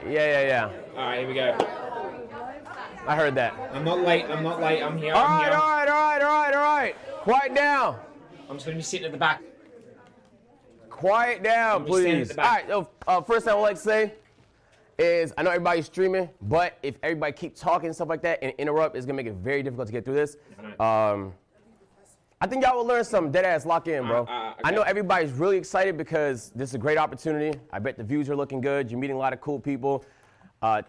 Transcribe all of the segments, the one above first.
Yeah. All right, here we go. I heard that. I'm not late. I'm here. All right. Quiet down. I'm just going to be sitting at the back. Quiet down, please. All right, first thing I would like to say is I know everybody's streaming, but if everybody keep talking and stuff like that and interrupt, it's going to make it very difficult to get through this. I think y'all will learn something. Deadass, lock in, bro. Okay. I know everybody's really excited because this is a great opportunity. I bet the views are looking good. You're meeting a lot of cool people,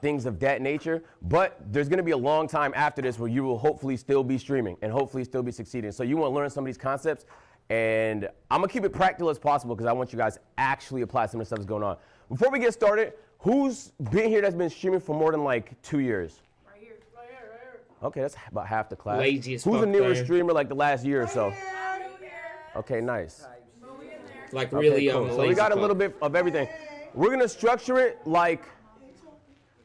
things of that nature. But there's going to be a long time after this where you will hopefully still be streaming and hopefully still be succeeding. So you want to learn some of these concepts. And I'm going to keep it practical as possible because I want you guys to actually apply some of the stuff that's going on. Before we get started, who's been here that's been streaming for more than like 2 years? Right here. Okay, that's about half the class. Lazy as Who's fuck, a newer though. streamer like the last year or so? Okay, nice. Like really, cool. So we got a little bit of everything. We're going to structure it like,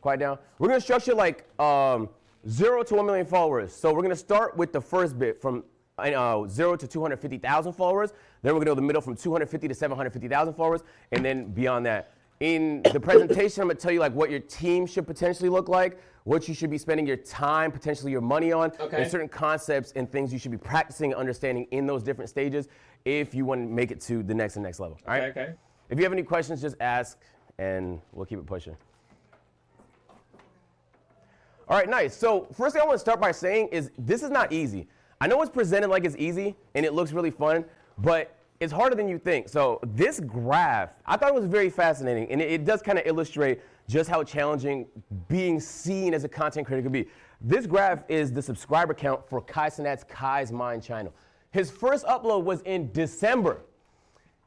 quiet down. We're going to structure it like 0 to 1 million followers. So we're going to start with the first bit from 0 to 250,000 followers. Then we're going to go to the middle from 250 to 750,000 followers, and then beyond that. In the presentation, I'm going to tell you like what your team should potentially look like, what you should be spending your time, potentially your money on, and certain concepts and things you should be practicing and understanding in those different stages if you want to make it to the next and next level. All right? Okay. If you have any questions, just ask, and we'll keep it pushing. All right, nice. So first thing I want to start by saying is this is not easy. I know it's presented like it's easy, and it looks really fun, but it's harder than you think. So this graph, I thought it was very fascinating, and it does kind of illustrate just how challenging being seen as a content creator could be. This graph is the subscriber count for Kai Cenat's Kai's Mind channel. His first upload was in December.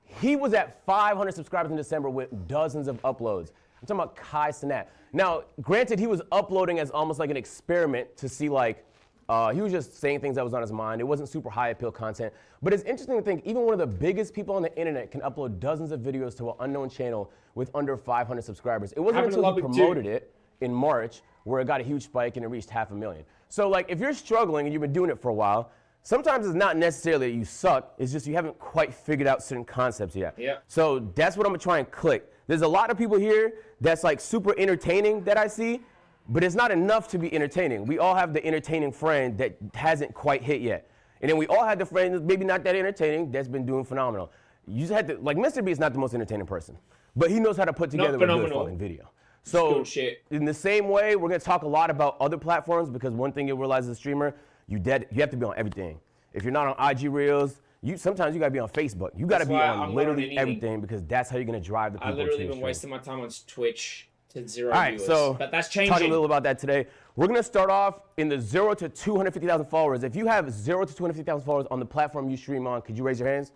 He was at 500 subscribers in December with dozens of uploads. I'm talking about Kai Cenat. Now, granted, he was uploading as almost like an experiment to see like, he was just saying things that was on his mind. It wasn't super high appeal content. But it's interesting to think even one of the biggest people on the internet can upload dozens of videos to an unknown channel with under 500 subscribers. It wasn't until he promoted it in March where it got a huge spike and it reached 500,000. So like if you're struggling and you've been doing it for a while, sometimes it's not necessarily that you suck. It's just you haven't quite figured out certain concepts yet. Yeah. So that's what I'm going to try and click. There's a lot of people here that's like super entertaining that I see. But it's not enough to be entertaining. We all have the entertaining friend that hasn't quite hit yet. And then we all have the friend that's maybe not that entertaining that's been doing phenomenal. You just had to, like Mr. B is not the most entertaining person, but he knows how to put together a good fucking video. So in the same way, we're gonna talk a lot about other platforms because one thing you'll realize as a streamer, you have to be on everything. If you're not on IG Reels, sometimes you gotta be on Facebook. You gotta be on literally everything because that's how you're gonna drive the people. I've literally been wasting my time on Twitch. To 0 All right, viewers. so but that's changing. Talking a little about that today. We're gonna start off in the 0 to 250,000 followers. If you have 0 to 250,000 followers on the platform you stream on, could you raise your hands?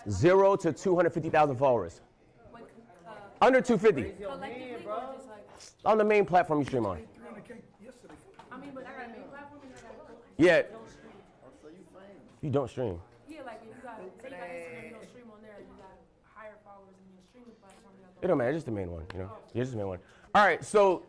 0 to 250,000 followers. Under 250. On the main platform you stream on. Yeah. You don't stream. Yeah, like if you got, say you got Instagram, you don't stream on there, you got higher followers in your streaming platform. It don't matter, just the main one, you know. Just the main one. All right, so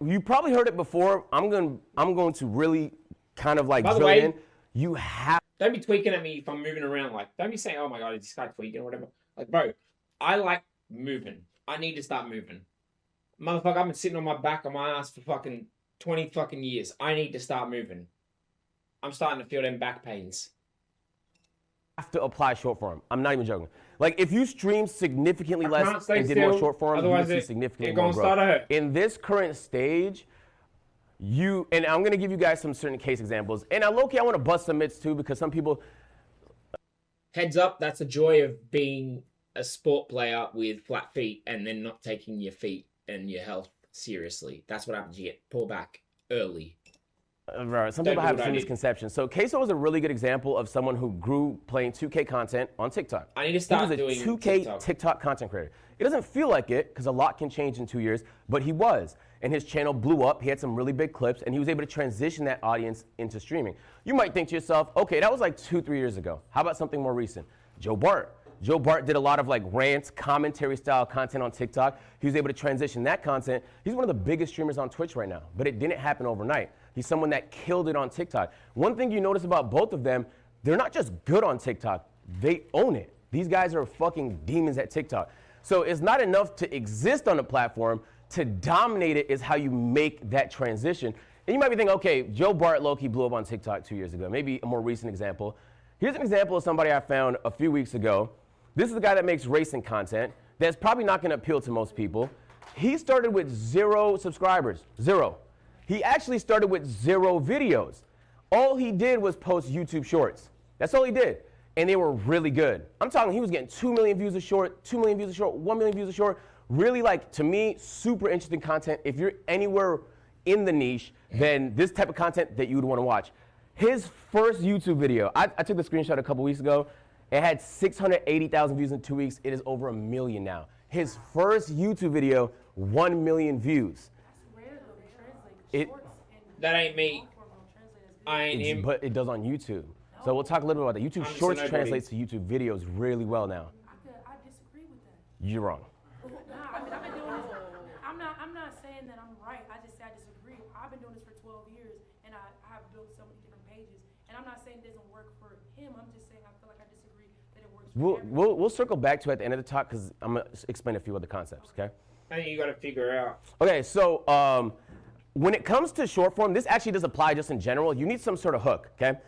you probably heard it before. I'm going to really kind of like drill in. You have. Don't be tweaking at me if I'm moving around. Like, don't be saying, "Oh my god, is this guy tweaking or whatever." Like, bro, I like moving. I need to start moving. Motherfucker, I've been sitting on my back on my ass for fucking 20 fucking years. I need to start moving. I'm starting to feel them back pains. Have to apply short form. I'm not even joking. Like if you stream significantly less and did more short form, you would see significantly more growth. In this current stage, and I'm gonna give you guys some certain case examples. And low-key, I want to bust some myths too because some people. Heads up, that's the joy of being a sport player with flat feet and then not taking your feet and your health seriously. That's what happens. You get pulled back early. Right. Some people have this misconception. So Queso was a really good example of someone who grew playing 2K content on TikTok. I need to start doing He was a 2K TikTok content creator. It doesn't feel like it because a lot can change in 2 years, but he was. And his channel blew up. He had some really big clips, and he was able to transition that audience into streaming. You might think to yourself, okay, that was like 2-3 years ago. How about something more recent? Joe Bart. Joe Bart did a lot of like rants, commentary style content on TikTok. He was able to transition that content. He's one of the biggest streamers on Twitch right now, but it didn't happen overnight. He's someone that killed it on TikTok. One thing you notice about both of them, they're not just good on TikTok, they own it. These guys are fucking demons at TikTok. So it's not enough to exist on the platform. To dominate it is how you make that transition. And you might be thinking, okay, Joe Bartlow, he blew up on TikTok 2 years ago. Maybe a more recent example. Here's an example of somebody I found a few weeks ago. This is a guy that makes racing content that's probably not going to appeal to most people. He started with 0 subscribers, 0. He actually started with 0 videos. All he did was post YouTube shorts. That's all he did. And they were really good. I'm talking, he was getting 2 million views a short, 2 million views a short, 1 million views a short. Really, like, to me, super interesting content. If you're anywhere in the niche, then this type of content that you would want to watch. His first YouTube video, I took the screenshot a couple weeks ago. It had 680,000 views in 2 weeks. It is over 1 million now. His first YouTube video, 1 million views. That ain't me. I ain't him. But it does on YouTube. So we'll talk a little bit about that. YouTube Shorts translates to YouTube videos really well now. I disagree with that. You're wrong. Nah, I mean, I've been doing this. I'm not saying that I'm right. I just say I disagree. I've been doing this for 12 years, and I have built so many different pages. And I'm not saying it doesn't work for him. I'm just saying I feel like I disagree that it works for everyone. We'll circle back to it at the end of the talk because I'm going to explain a few other concepts, okay? I think you got to figure out. Okay, so when it comes to short form, this actually does apply just in general. You need some sort of hook, okay?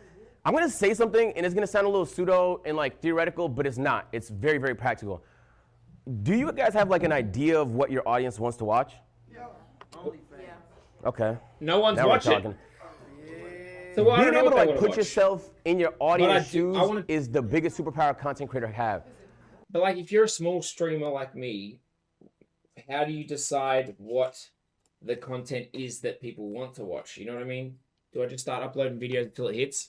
I'm going to say something, and it's going to sound a little pseudo and like theoretical, but it's not. It's very, very practical. Do you guys have like an idea of what your audience wants to watch? Yeah. Okay. No one's Now we're watching. talking. So I Being don't know able what to they like wanna put watch. yourself in your audience I shoes wanna- is the biggest superpower a content creator have. But like, if you're a small streamer like me, how do you decide what the content is that people want to watch? You know what I mean? Do I just start uploading videos until it hits?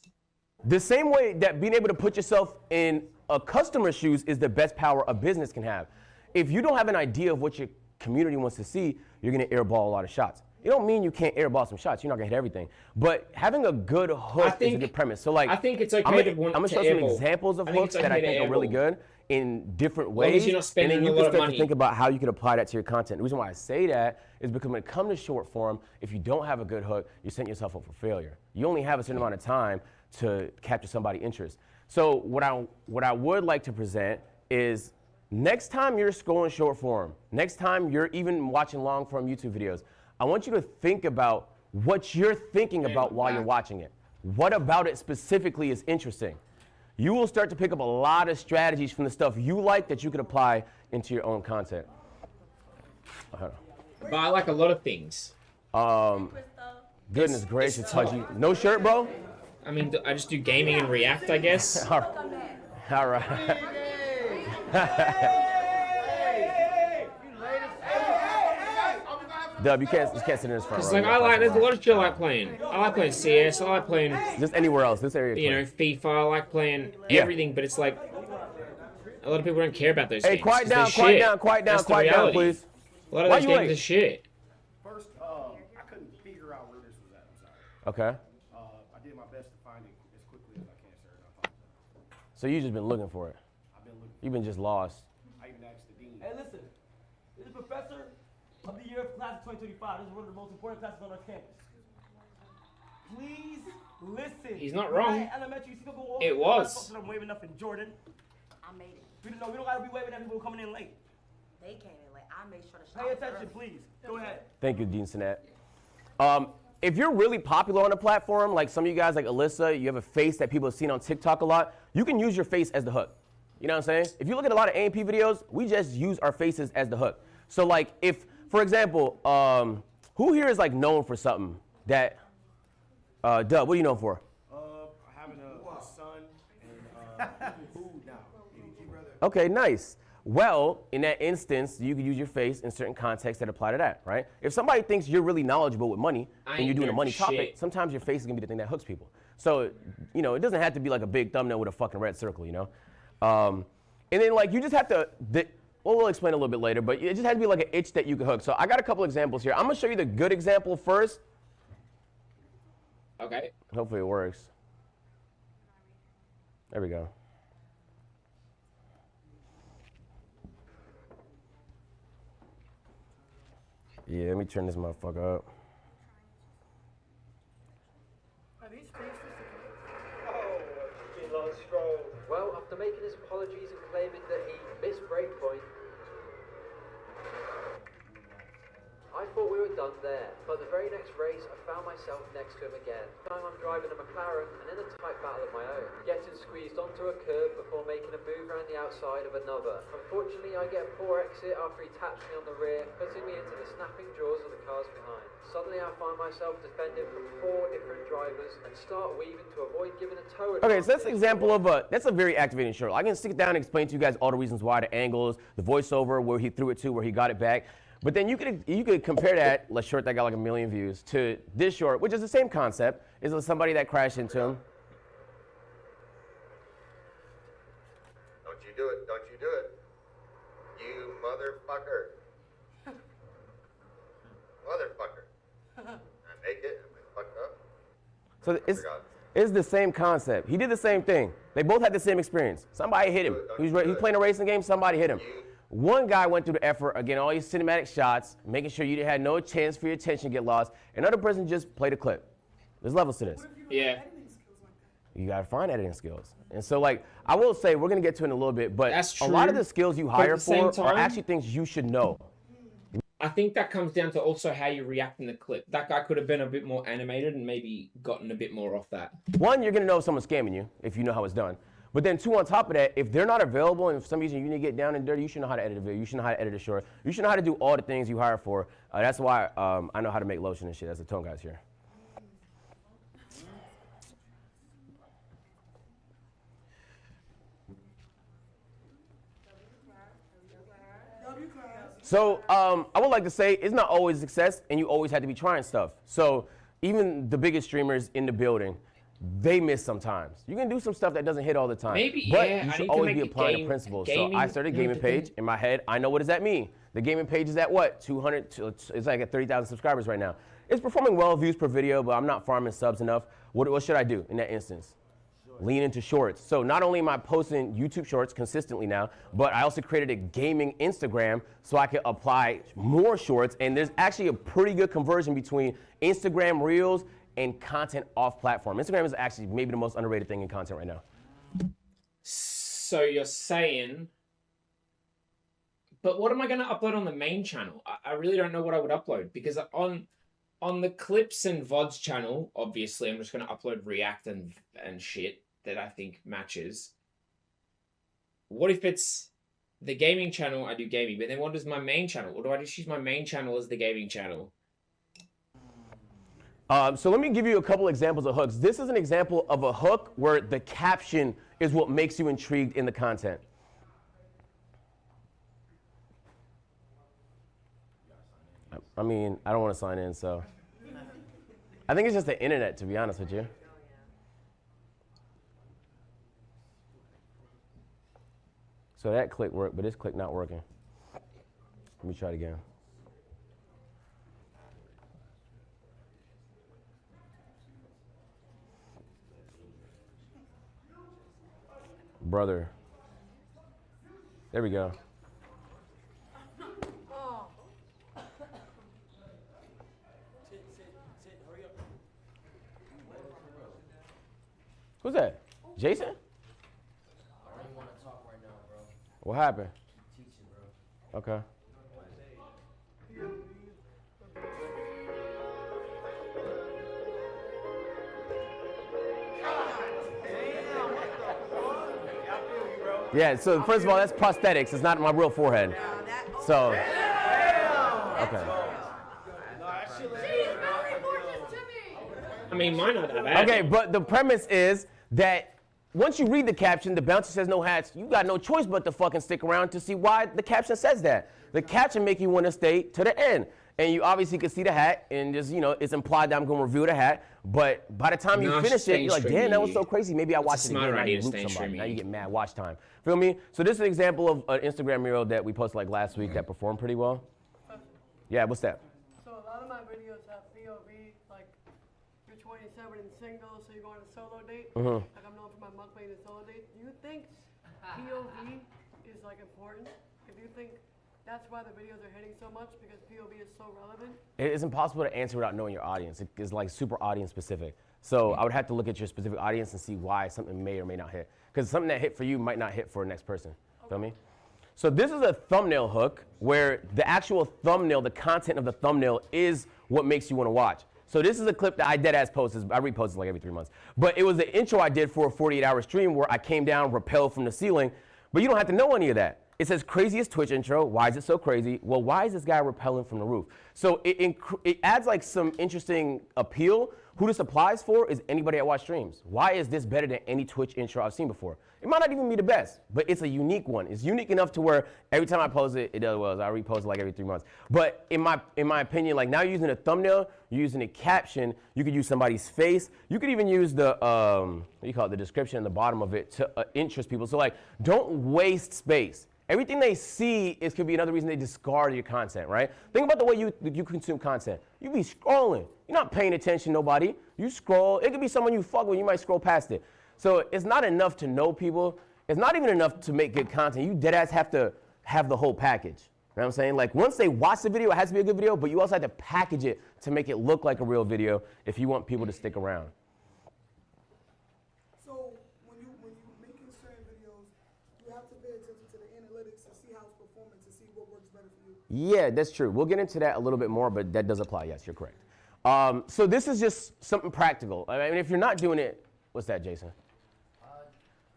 The same way that being able to put yourself in a customer's shoes is the best power a business can have. If you don't have an idea of what your community wants to see, you're going to airball a lot of shots. It don't mean you can't airball some shots. You're not going to hit everything. But having a good hook is a good premise. So like, I think it's okay I'm to want gonna to show some airball. examples of I think hooks it's that I okay to think are really airball. good in different long as ways. you're not spending and then a you lot can of start to money. think about how you can apply that to your content. The reason why I say that is because when it comes to short form, if you don't have a good hook, you're setting yourself up for failure. You only have a certain amount of time to capture somebody's interest. So what I would like to present is next time you're scrolling short form, next time you're even watching long form YouTube videos, I want you to think about what you're thinking about while you're watching it. What about it specifically is interesting? You will start to pick up a lot of strategies from the stuff you like that you could apply into your own content. But I like a lot of things. Goodness gracious, Hudgy. No shirt, bro? I mean, I just do gaming and React, I guess. All right. Dub, you can't sit in this front It's row. like, there's a lot of shit I like playing. I like playing CS, I like playing, Just anywhere else, this area. you know, FIFA, I like playing Yeah. everything, but it's like, a lot of people don't care about those Hey, games. quiet 'cause down, they're quiet shit. down, quiet down, That's the quiet down, reality. please. A lot of Why those you games late? are shit. First, I couldn't figure out where this was at. I'm sorry. Okay. I did my best to find it as quickly as I can, sir. And I apologize. So you just been looking for it. I've been looking. You've been just lost. I even asked the dean. Hey, listen. This is Professor of the Year of Class of 2025. This is one of the most important classes on our campus. Please listen. He's not wrong. Right, elementary, you still go over. It was. I'm waving up in Jordan. I made it. We don't gotta be waving at people coming in late. They came in late. I made sure to Pay attention, please. Go ahead. Thank you, Dean Sinet. If you're really popular on a platform, like some of you guys, like Alyssa, you have a face that people have seen on TikTok a lot, you can use your face as the hook. You know what I'm saying? If you look at a lot of A&P videos, we just use our faces as the hook. So like if, for example, who here is like known for something that, Dub, what are you known for? Having a son and food now. Okay, nice. Well, in that instance, you could use your face in certain contexts that apply to that, right? If somebody thinks you're really knowledgeable with money and you're doing a money topic, sometimes your face is gonna be the thing that hooks people. So, you know, it doesn't have to be like a big thumbnail with a fucking red circle, you know? And then like you just have to, well, we'll explain a little bit later, but it just has to be like an itch that you can hook. So I got a couple examples here. I'm gonna show you the good example first. Okay. Hopefully it works. There we go. Yeah, let me turn this motherfucker up. Are these faces? Well, after making his apologies and claiming that he missed breakpoint, thought we were done there, but the very next race I found myself next to him again. This time I'm driving a McLaren and in a tight battle of my own, getting squeezed onto a curb before making a move around the outside of another. Unfortunately, I get a poor exit after he taps me on the rear, putting me into the snapping jaws of the cars behind. Suddenly I find myself defending from 4 different drivers and start weaving to avoid giving a toe. Okay, so that's an example of that's a very activating short. I can sit down and explain to you guys all the reasons why, the angles, the voiceover, where he threw it to, where he got it back. But then you could compare that short that got like 1 million views to this short, which is the same concept. Is somebody that crashed into him. Don't you do it, don't you do it. You motherfucker. Motherfucker. I make it, I'm fucked up. So it's the same concept. He did the same thing. They both had the same experience. Somebody hit him. He's playing a racing game, somebody hit him. One guy went through the effort, again, all these cinematic shots, making sure you had no chance for your attention to get lost. Another person just played a clip. There's levels to this. Yeah. You gotta find editing skills. And so, like, I will say, we're gonna get to it in a little bit, but That's a lot of true. the skills you But at hire the same for are time- actually things you should know. I think that comes down to also how you react in the clip. That guy could have been a bit more animated and maybe gotten a bit more off that. One, you're gonna know if someone's scamming you, if you know how it's done. But then two, on top of that, if they're not available and for some reason you need to get down and dirty, you should know how to edit a video. You should know how to edit a short. You should know how to do all the things you hire for. That's why I know how to make lotion and shit. That's the tone guys here. So I would like to say it's not always success, and you always have to be trying stuff. So even the biggest streamers in the building, they miss sometimes. You can do some stuff that doesn't hit all the time. Maybe, but yeah, you I should need to always be make a applying game- the principles. gaming- So I started a no, gaming but page then- in my head. I know what does that mean. The gaming page is at what? 200, it's like at 30,000 subscribers right now. It's performing well, views per video, but I'm not farming subs enough. What should I do in that instance? Lean into shorts. So not only am I posting YouTube shorts consistently now, but I also created a gaming Instagram so I could apply more shorts. And there's actually a pretty good conversion between Instagram Reels and content off platform. Instagram is actually maybe the most underrated thing in content right now. So you're saying, but what am I going to upload on the main channel? I really don't know what I would upload, because on the clips and VODs channel, obviously I'm just going to upload react and shit that I think matches. What if it's the gaming channel? I do gaming, but then what is my main channel? Or do I just use my main channel as the gaming channel? So let me give you a couple examples of hooks. This is an example of a hook where the caption is what makes you intrigued in the content. I mean, I don't want to sign in, so. I think it's just the internet, to be honest with you. So that click worked, but this click not working. Let me try it again. Brother. There we go. Who's that? Jason? I don't even want to talk right now, bro. What happened? Teaching, bro. Okay. Yeah, so first of all, that's prosthetics. It's not my real forehead. So, okay. I mean, mine not that bad. Okay, but the premise is that once you read the caption, the bouncer says no hats, you got no choice but to fucking stick around to see why the caption says that. The caption make you want to stay to the end. And you obviously can see the hat, and just, you know, it's implied that I'm going to review the hat. But by the time you No, finish it, staying you're like, damn, that was so streamy. crazy. Maybe I watch it smarter again. Now idea you to root stay somebody. Now streamy. you get mad watch time. Feel me? So this is an example of an Instagram reel that we posted like last week that performed pretty well. Yeah, what's that? So a lot of my videos have POV, like you're 27 and single, so you're going on a solo date. Mhm. Like I'm known for my mukbang and solo date. Do you think POV is like important? If you think that's why the videos are hitting so much, because POV is so relevant? It is impossible to answer without knowing your audience. It is like super audience specific. So I would have to look at your specific audience and see why something may or may not hit. Because something that hit for you might not hit for the next person. Feel me? So this is a thumbnail hook where the actual thumbnail, the content of the thumbnail is what makes you want to watch. So this is a clip that I deadass post. I repost it like every 3 months. But it was the intro I did for a 48-hour stream where I came down, rappelled from the ceiling. But you don't have to know any of that. It says craziest Twitch intro. Why is it so crazy? Well, why is this guy rappelling from the roof? So it adds like some interesting appeal. Who this applies for is anybody that watch streams. Why is this better than any Twitch intro I've seen before? It might not even be the best, but it's a unique one. It's unique enough to where every time I post it, it does well. I repost it like every 3 months. But in my opinion, like now you're using a thumbnail, you're using a caption, you could use somebody's face. You could even use the, what do you call it, the description in the bottom of it to interest people. So like, don't waste space. Everything they see could be another reason they discard your content, right? Think about the way you consume content. You be scrolling. You're not paying attention to nobody. You scroll. It could be someone you fuck with. You might scroll past it. So it's not enough to know people. It's not even enough to make good content. You deadass have to have the whole package. You know what I'm saying? Like once they watch the video, it has to be a good video, but you also have to package it to make it look like a real video if you want people to stick around. So when you making certain videos, you have to pay attention to the analytics and see how it's performing to see what works better for you. Yeah, that's true. We'll get into that a little bit more, but that does apply. Yes, you're correct. So this is just something practical. I mean, if you're not doing it, what's that, Jason?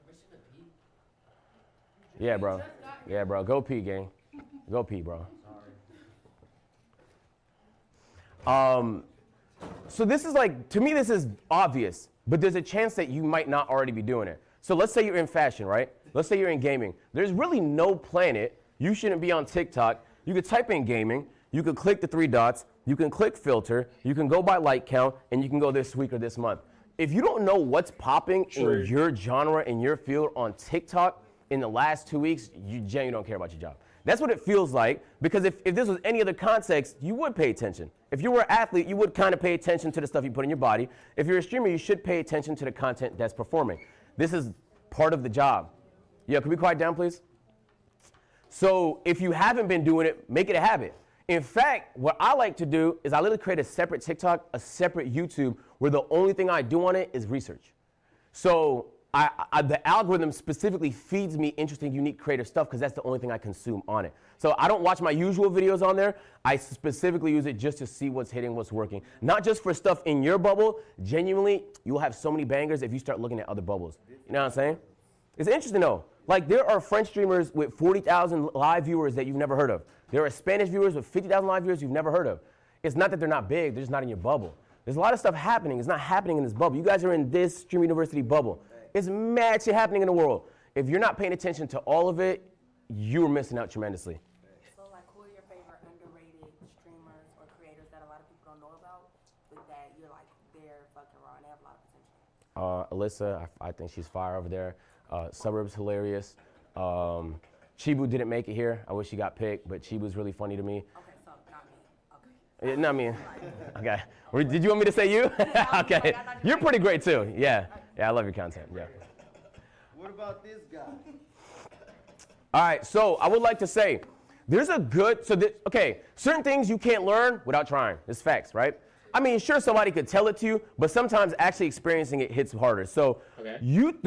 Permission to pee? Yeah, bro. Yeah, bro. Go pee, gang. Go pee, bro. So this is like, to me, this is obvious, but there's a chance that you might not already be doing it. So let's say you're in fashion, right? Let's say you're in gaming. There's really no planet you shouldn't be on TikTok. You could type in gaming. You could click the 3 dots. You can click filter. You can go by like count, and you can go this week or this month. If you don't know what's popping in your genre, in your field on TikTok in the last 2 weeks, you genuinely don't care about your job. That's what it feels like, because if this was any other context, you would pay attention. If you were an athlete, you would kind of pay attention to the stuff you put in your body. If you're a streamer, you should pay attention to the content that's performing. This is part of the job. Yeah, can we quiet down, please? So if you haven't been doing it, make it a habit. In fact, what I like to do is I literally create a separate TikTok, a separate YouTube, where the only thing I do on it is research. So the algorithm specifically feeds me interesting, unique, creative stuff because that's the only thing I consume on it. So I don't watch my usual videos on there. I specifically use it just to see what's hitting, what's working. Not just for stuff in your bubble. Genuinely, you'll have so many bangers if you start looking at other bubbles. You know what I'm saying? It's interesting though. Like there are French streamers with 40,000 live viewers that you've never heard of. There are Spanish viewers with 50,000 live viewers you've never heard of. It's not that they're not big, they're just not in your bubble. There's a lot of stuff happening. It's not happening in this bubble. You guys are in this Stream University bubble. It's mad shit happening in the world. If you're not paying attention to all of it, you're missing out tremendously. So, like, who are your favorite underrated streamers or creators that a lot of people don't know about, with that you're like, they're fucking raw and they have a lot of potential? Alyssa, I think she's fire over there. Suburb's hilarious. Chibu didn't make it here. I wish she got picked, but Chibu's really funny to me. Okay, so not me. Okay. Not me. Okay. Did you want me to say you? Okay. You're pretty great too. Yeah. Yeah, I love your content. Yeah. What about this guy? All right. So I would like to say, there's a good. Okay. Certain things you can't learn without trying. It's facts, right? I mean, sure, somebody could tell it to you, but sometimes actually experiencing it hits harder. So the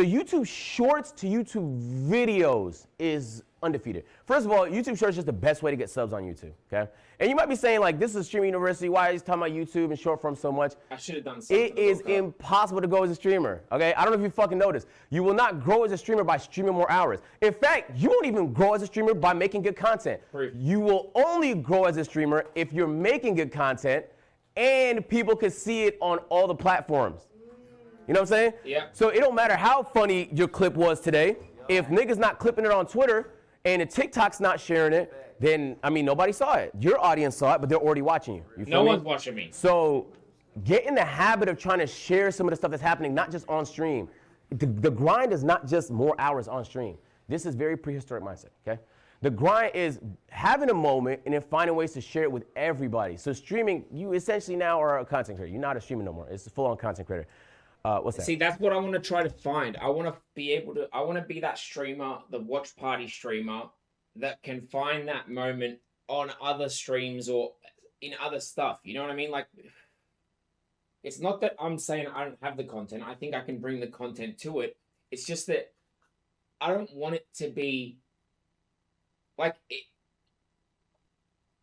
YouTube Shorts to YouTube videos is undefeated. First of all, YouTube Shorts is just the best way to get subs on YouTube, okay? And you might be saying, like, this is Stream University. Why are you talking about YouTube and short form so much? I should have done something. It is impossible to grow as a streamer, okay? I don't know if you fucking noticed. You will not grow as a streamer by streaming more hours. In fact, you won't even grow as a streamer by making good content. You will only grow as a streamer if you're making good content and people can see it on all the platforms. You know what I'm saying? Yeah. So it don't matter how funny your clip was today. If niggas not clipping it on Twitter and the TikTok's not sharing it, then, I mean, nobody saw it. Your audience saw it, but they're already watching you. You feel No me? one's watching me. So get in the habit of trying to share some of the stuff that's happening, not just on stream. The grind is not just more hours on stream. This is very prehistoric mindset, okay? The grind is having a moment and then finding ways to share it with everybody. So streaming, you essentially now are a content creator. You're not a streamer no more. It's a full-on content creator. What's that? See, that's what I want to try to find. I want to be that streamer, the watch party streamer that can find that moment on other streams or in other stuff. You know what I mean? Like, it's not that I'm saying I don't have the content. I think I can bring the content to it. It's just that I don't want it to be like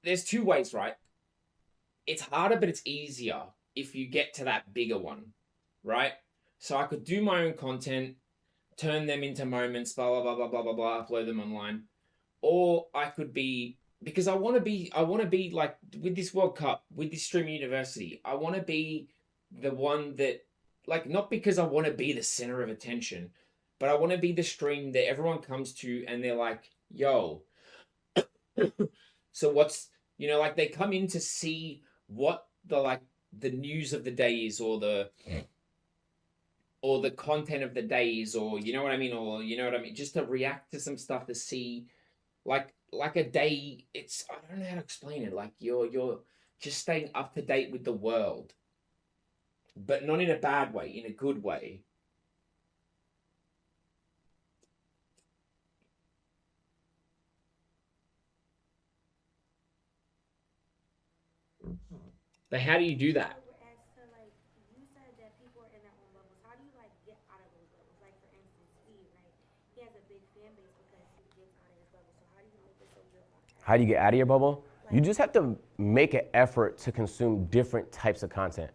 there's two ways, right? It's harder, but it's easier if you get to that bigger one, right? So I could do my own content, turn them into moments, blah blah blah blah blah blah blah, upload them online, or I could be, because I want to be like with this World Cup, with this streaming university, I want to be the one that, like, not because I want to be the center of attention, but I want to be the stream that everyone comes to and they're like, yo, so what's, like they come in to see what the news of the day is, or the content of the day is, or you know what I mean, just to react to some stuff, to see like a day. It's, I don't know how to explain it. Like you're just staying up to date with the world, but not in a bad way, in a good way. But how do you do that? As to, like, you said that people are in their own bubbles. How do you, like, get out of those bubbles? Like, for instance, Steve, right? He has a big fan base because he gets out of his bubble. So how do you make it so you're How do you get out of your bubble? You just have to make an effort to consume different types of content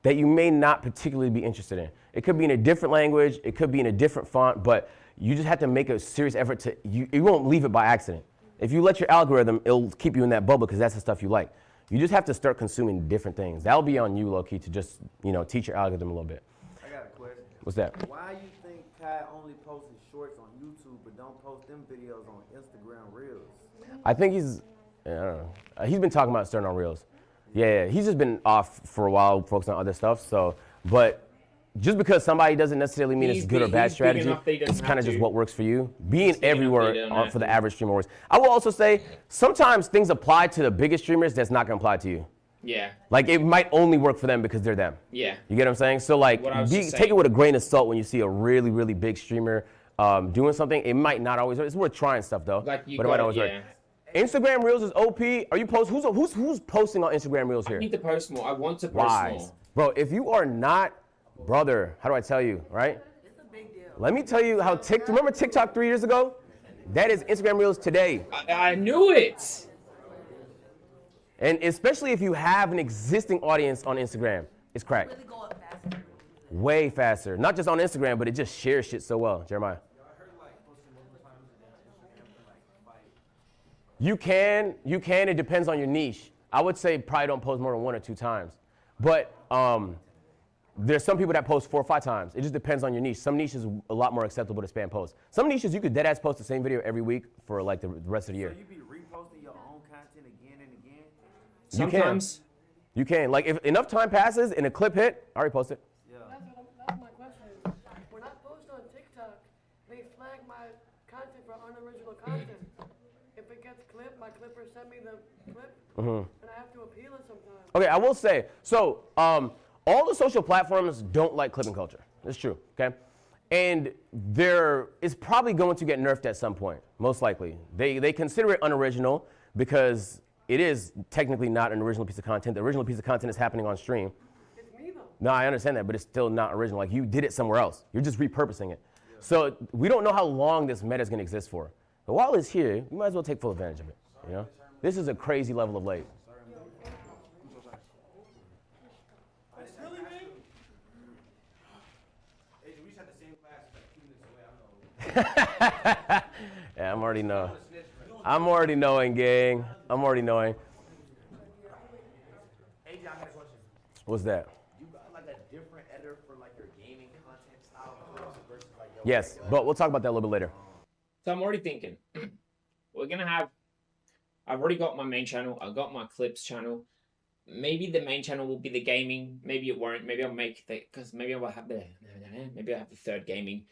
that you may not particularly be interested in. It could be in a different language, it could be in a different font, but you just have to make a serious effort to, you won't leave it by accident. If you let your algorithm, it'll keep you in that bubble because that's the stuff you like. You just have to start consuming different things. That'll be on you, low-key, to just, teach your algorithm a little bit. I got a question. What's that? Why you think Kai only posts his shorts on YouTube but don't post them videos on Instagram Reels? I think he's, I don't know. He's been talking about starting on Reels. Yeah, he's just been off for a while, focusing on other stuff. So, but just because somebody doesn't necessarily mean it's good or bad strategy. It's kind of just what works for you. Being everywhere for the average streamer works. I will also say sometimes things apply to the biggest streamers that's not gonna apply to you. Yeah. Like it might only work for them because they're them. Yeah. You get what I'm saying? So like, take it with a grain of salt when you see a really, really big streamer doing something. It might not always work. It's worth trying stuff though. Like you but it might always work. Instagram Reels is OP. Are you who's posting on Instagram Reels here? I need to post more. I want to post more. Bro, if you are not, brother, how do I tell you, right? It's a big deal. Let me tell you how remember TikTok 3 years ago? That is Instagram Reels today. I knew it. And especially if you have an existing audience on Instagram, it's crack. Really go up faster. Way faster. Not just on Instagram, but it just shares shit so well. Jeremiah. You can, it depends on your niche. I would say probably don't post more than 1 or 2 times. But there's some people that post 4 or 5 times. It just depends on your niche. Some niches are a lot more acceptable to spam posts. Some niches you could deadass post the same video every week for like the rest of the year. So you be reposting your own content again and again? Sometimes. You can. Like if enough time passes and a clip hit, I already post it. Yeah. That's my question. When I post on TikTok, they flag my content for unoriginal content. If it gets clipped, my clipper sent me the clip, and I have to appeal it sometimes. Okay, I will say, so all the social platforms don't like clipping culture. That's true, okay? And there is probably going to get nerfed at some point, most likely. They consider it unoriginal because it is technically not an original piece of content. The original piece of content is happening on stream. It's me though. No, I understand that, but it's still not original. Like you did it somewhere else. You're just repurposing it. Yeah. So we don't know how long this meta is going to exist for. But while it's here, you might as well take full advantage of it. You know, this is a crazy level of late. Yeah, I'm already knowing, gang. I'm already knowing. AJ, I got a question. What's that? You got like a different editor for like your gaming content style versus like your Yes, but we'll talk about that a little bit later. So I'm already thinking, I've already got my main channel. I've got my clips channel. Maybe the main channel will be the gaming. Maybe it won't. Maybe I'll make because maybe I'll have the third gaming.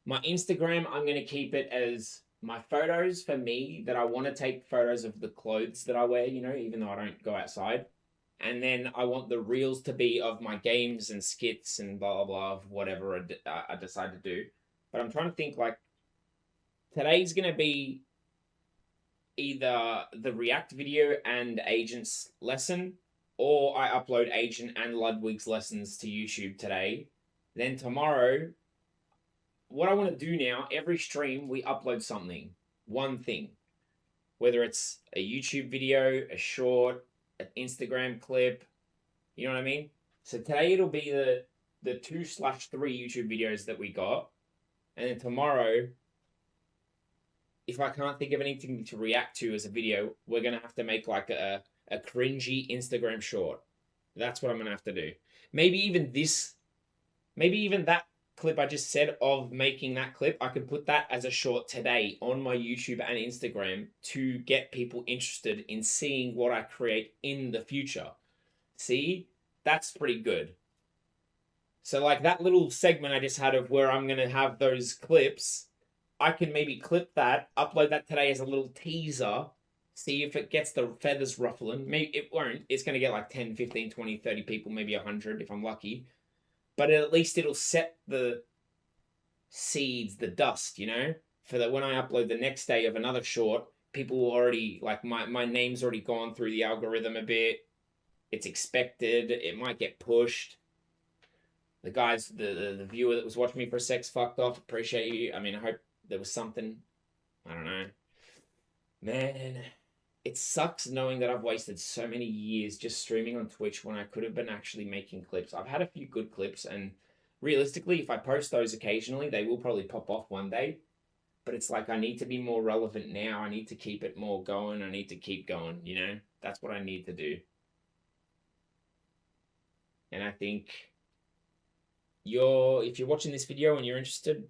My Instagram, I'm going to keep it as my photos for me, that I want to take photos of the clothes that I wear, even though I don't go outside. And then I want the reels to be of my games and skits and blah, blah, blah, of whatever I decide to do. But I'm trying to think, like, today's going to be either the React video and Agent's lesson, or I upload Agent and Ludwig's lessons to YouTube today. Then tomorrow, what I want to do now, every stream, we upload something, one thing. whether it's a YouTube video, a short, an Instagram clip. You know what I mean? So today it'll be the 2/3 YouTube videos that we got. And then tomorrow, if I can't think of anything to react to as a video, we're going to have to make like a cringy Instagram short. That's what I'm going to have to do. Maybe even that clip I just said of making that clip, I can put that as a short today on my YouTube and Instagram to get people interested in seeing what I create in the future. See? That's pretty good. So like that little segment I just had of where I'm going to have those clips, I can maybe clip that, upload that today as a little teaser, see if it gets the feathers ruffling. Maybe it won't. It's going to get like 10, 15, 20, 30 people, maybe 100 if I'm lucky. But at least it'll set the seeds, the dust, you know, for that when I upload the next day of another short, people will already, like my name's already gone through the algorithm a bit. It's expected. It might get pushed. The guys, the viewer that was watching me for a sex fucked off. Appreciate you. I mean, I hope there was something. I don't know. Man, it sucks knowing that I've wasted so many years just streaming on Twitch when I could have been actually making clips. I've had a few good clips, and realistically, if I post those occasionally, they will probably pop off one day. But it's like I need to be more relevant now. I need to keep it more going. I need to keep going, you know? That's what I need to do. And I think if you're watching this video and you're interested,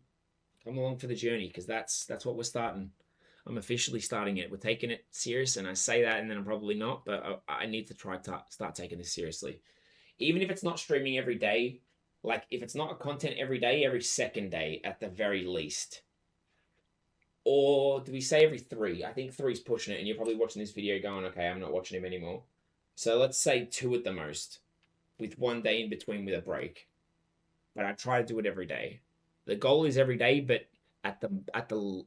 come along for the journey, because that's what we're starting. I'm officially starting it. We're taking it serious, and I say that and then I'm probably not, but I need to start taking this seriously. Even if it's not streaming every day, like if it's not a content every day, every second day at the very least. Or do we say every 3? I think 3's pushing it, and you're probably watching this video going, okay, I'm not watching him anymore. So let's say 2 at the most, with 1 day in between with a break. But I try to do it every day. The goal is every day, but at the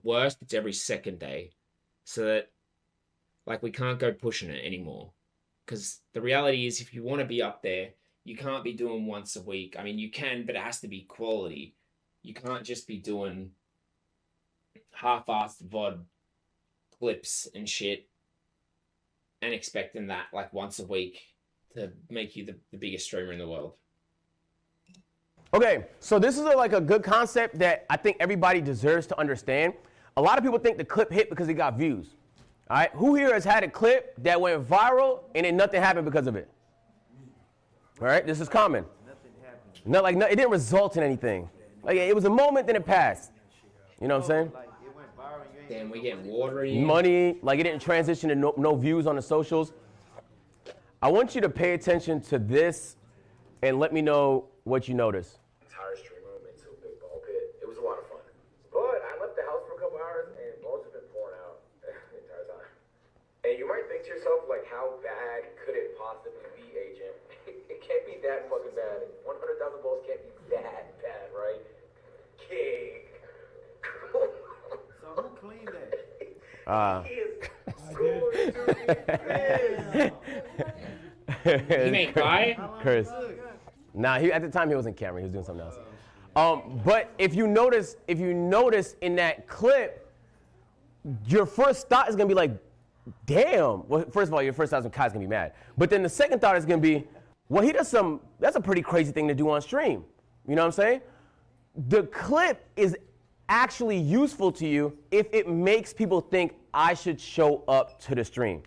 worst, it's every second day. So that, like, we can't go pushing it anymore. Because the reality is, if you want to be up there, you can't be doing once a week. I mean, you can, but it has to be quality. You can't just be doing half-assed VOD clips and shit and expecting that, like, once a week to make you the biggest streamer in the world. Okay, so this is like a good concept that I think everybody deserves to understand. A lot of people think the clip hit because it got views. All right, who here has had a clip that went viral and then nothing happened because of it? All right, this is common. Nothing happened. It didn't result in anything. Like, it was a moment, then it passed. You know what I'm saying? Then we get watery. Money, like it didn't transition to no views on the socials. I want you to pay attention to this and let me know what you notice. Entire stream room into a big ball pit. It was a lot of fun. But I left the house for a couple hours and balls have been pouring out the entire time. And you might think to yourself, like, how bad could it possibly be, Agent? It can't be that fucking bad. 100,000 balls can't be that bad, right? King. So who cleaned that? He may cry. Chris. Nah, at the time he wasn't camera. He was doing something else. But if you notice in that clip, your first thought is gonna be like, damn. Well, first of all, your first thought is Kai's gonna be mad. But then the second thought is gonna be, well, that's a pretty crazy thing to do on stream. You know what I'm saying? The clip is actually useful to you if it makes people think I should show up to the stream.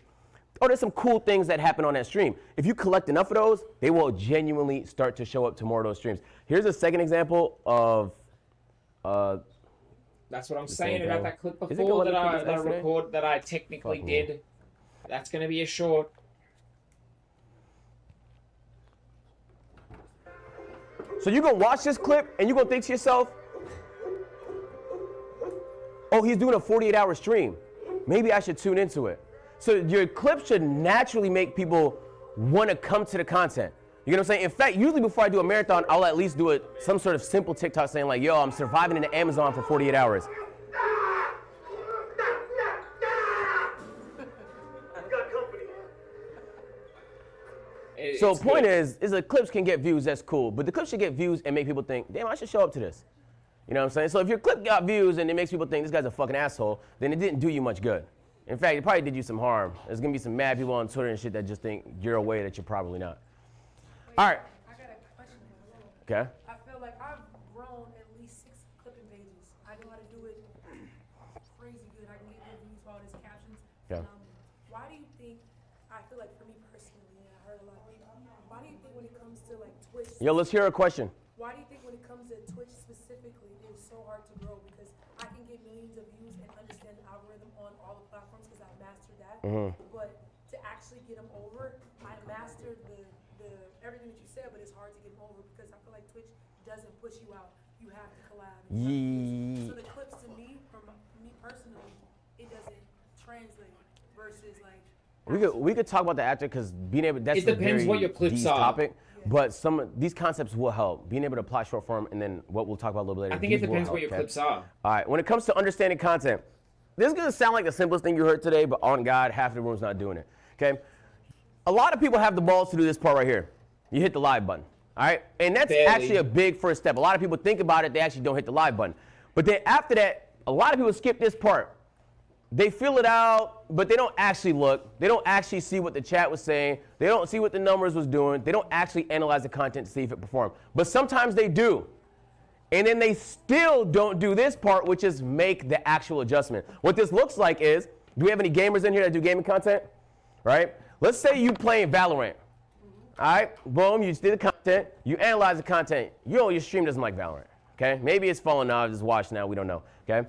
Oh, there's some cool things that happen on that stream. If you collect enough of those, they will genuinely start to show up to more of those streams. Here's a second example of that's what I'm saying about that clip before that I technically did. That's going to be a short. So you're going to watch this clip and you're going to think to yourself, oh, he's doing a 48-hour stream. Maybe I should tune into it. So your clip should naturally make people want to come to the content. You know what I'm saying? In fact, usually before I do a marathon, I'll at least do some sort of simple TikTok saying like, yo, I'm surviving in the Amazon for 48 hours. So the point is the clips can get views, that's cool. But the clips should get views and make people think, damn, I should show up to this. You know what I'm saying? So if your clip got views and it makes people think this guy's a fucking asshole, then it didn't do you much good. In fact, it probably did you some harm. There's gonna be some mad people on Twitter and shit that just think you're a way that you're probably not. All right. I got a question. Okay. I feel like I've grown at least 6 clipping pages. I know how to do it crazy good. I can get good views for all these captions. Yeah. Why do you think, I feel like for me personally, and I heard a lot of people, why do you think when it comes to like Twitch, Yo, let's hear a question. why do you think when it comes to Twitch specifically, it's so hard to grow? Because I can get millions of views and understand the algorithm on all the platforms because I've mastered that. But to actually get them over, I mastered the everything that you said, but it's hard to get them over because I feel like Twitch doesn't push you out. You have to collab. So the clips to me, from me personally, it doesn't translate versus like. We could talk about that after because being able that's It depends a very what your clips deep are. topic. But some of these concepts will help. Being able to apply short form and then what we'll talk about a little bit later. I think it these will depends help, what your okay? clips are. All right. When it comes to understanding content, this is gonna sound like the simplest thing you heard today, but on God, half the room's not doing it. Okay. A lot of people have the balls to do this part right here. You hit the live button. All right. And that's Barely. actually a big first step. A lot of people think about it, they actually don't hit the live button. But then after that, a lot of people skip this part. They fill it out, but they don't actually look. They don't actually see what the chat was saying. They don't see what the numbers was doing. They don't actually analyze the content to see if it performed. But sometimes they do. And then they still don't do this part, which is make the actual adjustment. What this looks like is, do we have any gamers in here that do gaming content? Right? Let's say you playing Valorant. All right, boom, you did the content, you analyze the content. Your stream doesn't like Valorant, okay? Maybe it's fallen off, just watch now, we don't know, okay?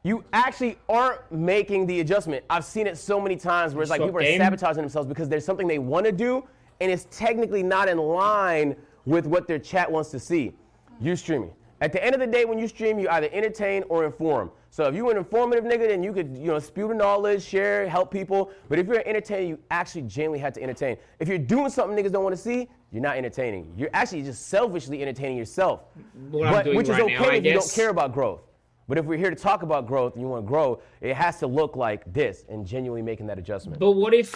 You actually aren't making the adjustment. I've seen it so many times where it's like people are sabotaging themselves because there's something they want to do and it's technically not in line with what their chat wants to see. You streaming. At the end of the day, when you stream, you either entertain or inform. So if you're an informative nigga, then you could, spew the knowledge, share, help people. But if you're an entertainer, you actually genuinely have to entertain. If you're doing something niggas don't want to see, you're not entertaining. You're actually just selfishly entertaining yourself. Which is okay if you don't care about growth. But if we're here to talk about growth and you want to grow, it has to look like this and genuinely making that adjustment. But what if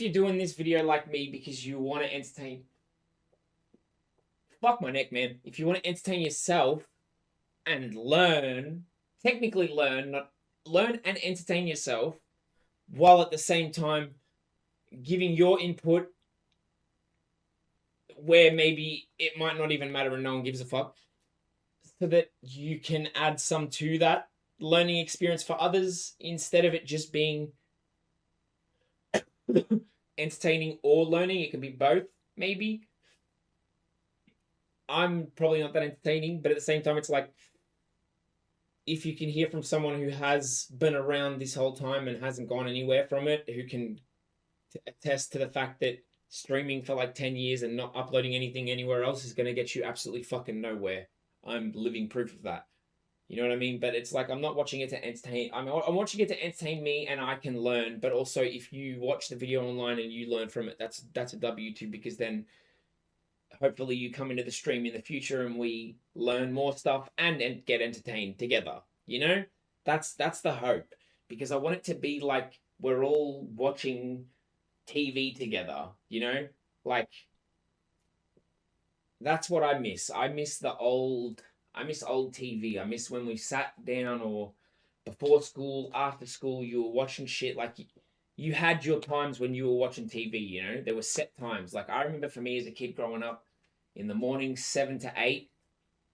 you're doing this video like me because you want to entertain? Fuck my neck, man. If you want to entertain yourself and learn, technically learn and entertain yourself, while at the same time giving your input where maybe it might not even matter and no one gives a fuck, so that you can add some to that learning experience for others instead of it just being entertaining or learning. It can be both, maybe. I'm probably not that entertaining, but at the same time, it's like, if you can hear from someone who has been around this whole time and hasn't gone anywhere from it, who can attest to the fact that streaming for like 10 years and not uploading anything anywhere else is going to get you absolutely fucking nowhere. I'm living proof of that. You know what I mean? But it's like, I'm not watching it to entertain. I'm watching it to entertain me and I can learn. But also, if you watch the video online and you learn from it, that's a W too, because then hopefully you come into the stream in the future and we learn more stuff and get entertained together. You know? That's the hope. Because I want it to be like we're all watching TV together, you know? Like, that's what I miss. I miss old TV. I miss when we sat down, or before school, after school, you were watching shit. Like, you had your times when you were watching TV, you know? There were set times. Like, I remember for me as a kid growing up, in the morning, 7 to 8,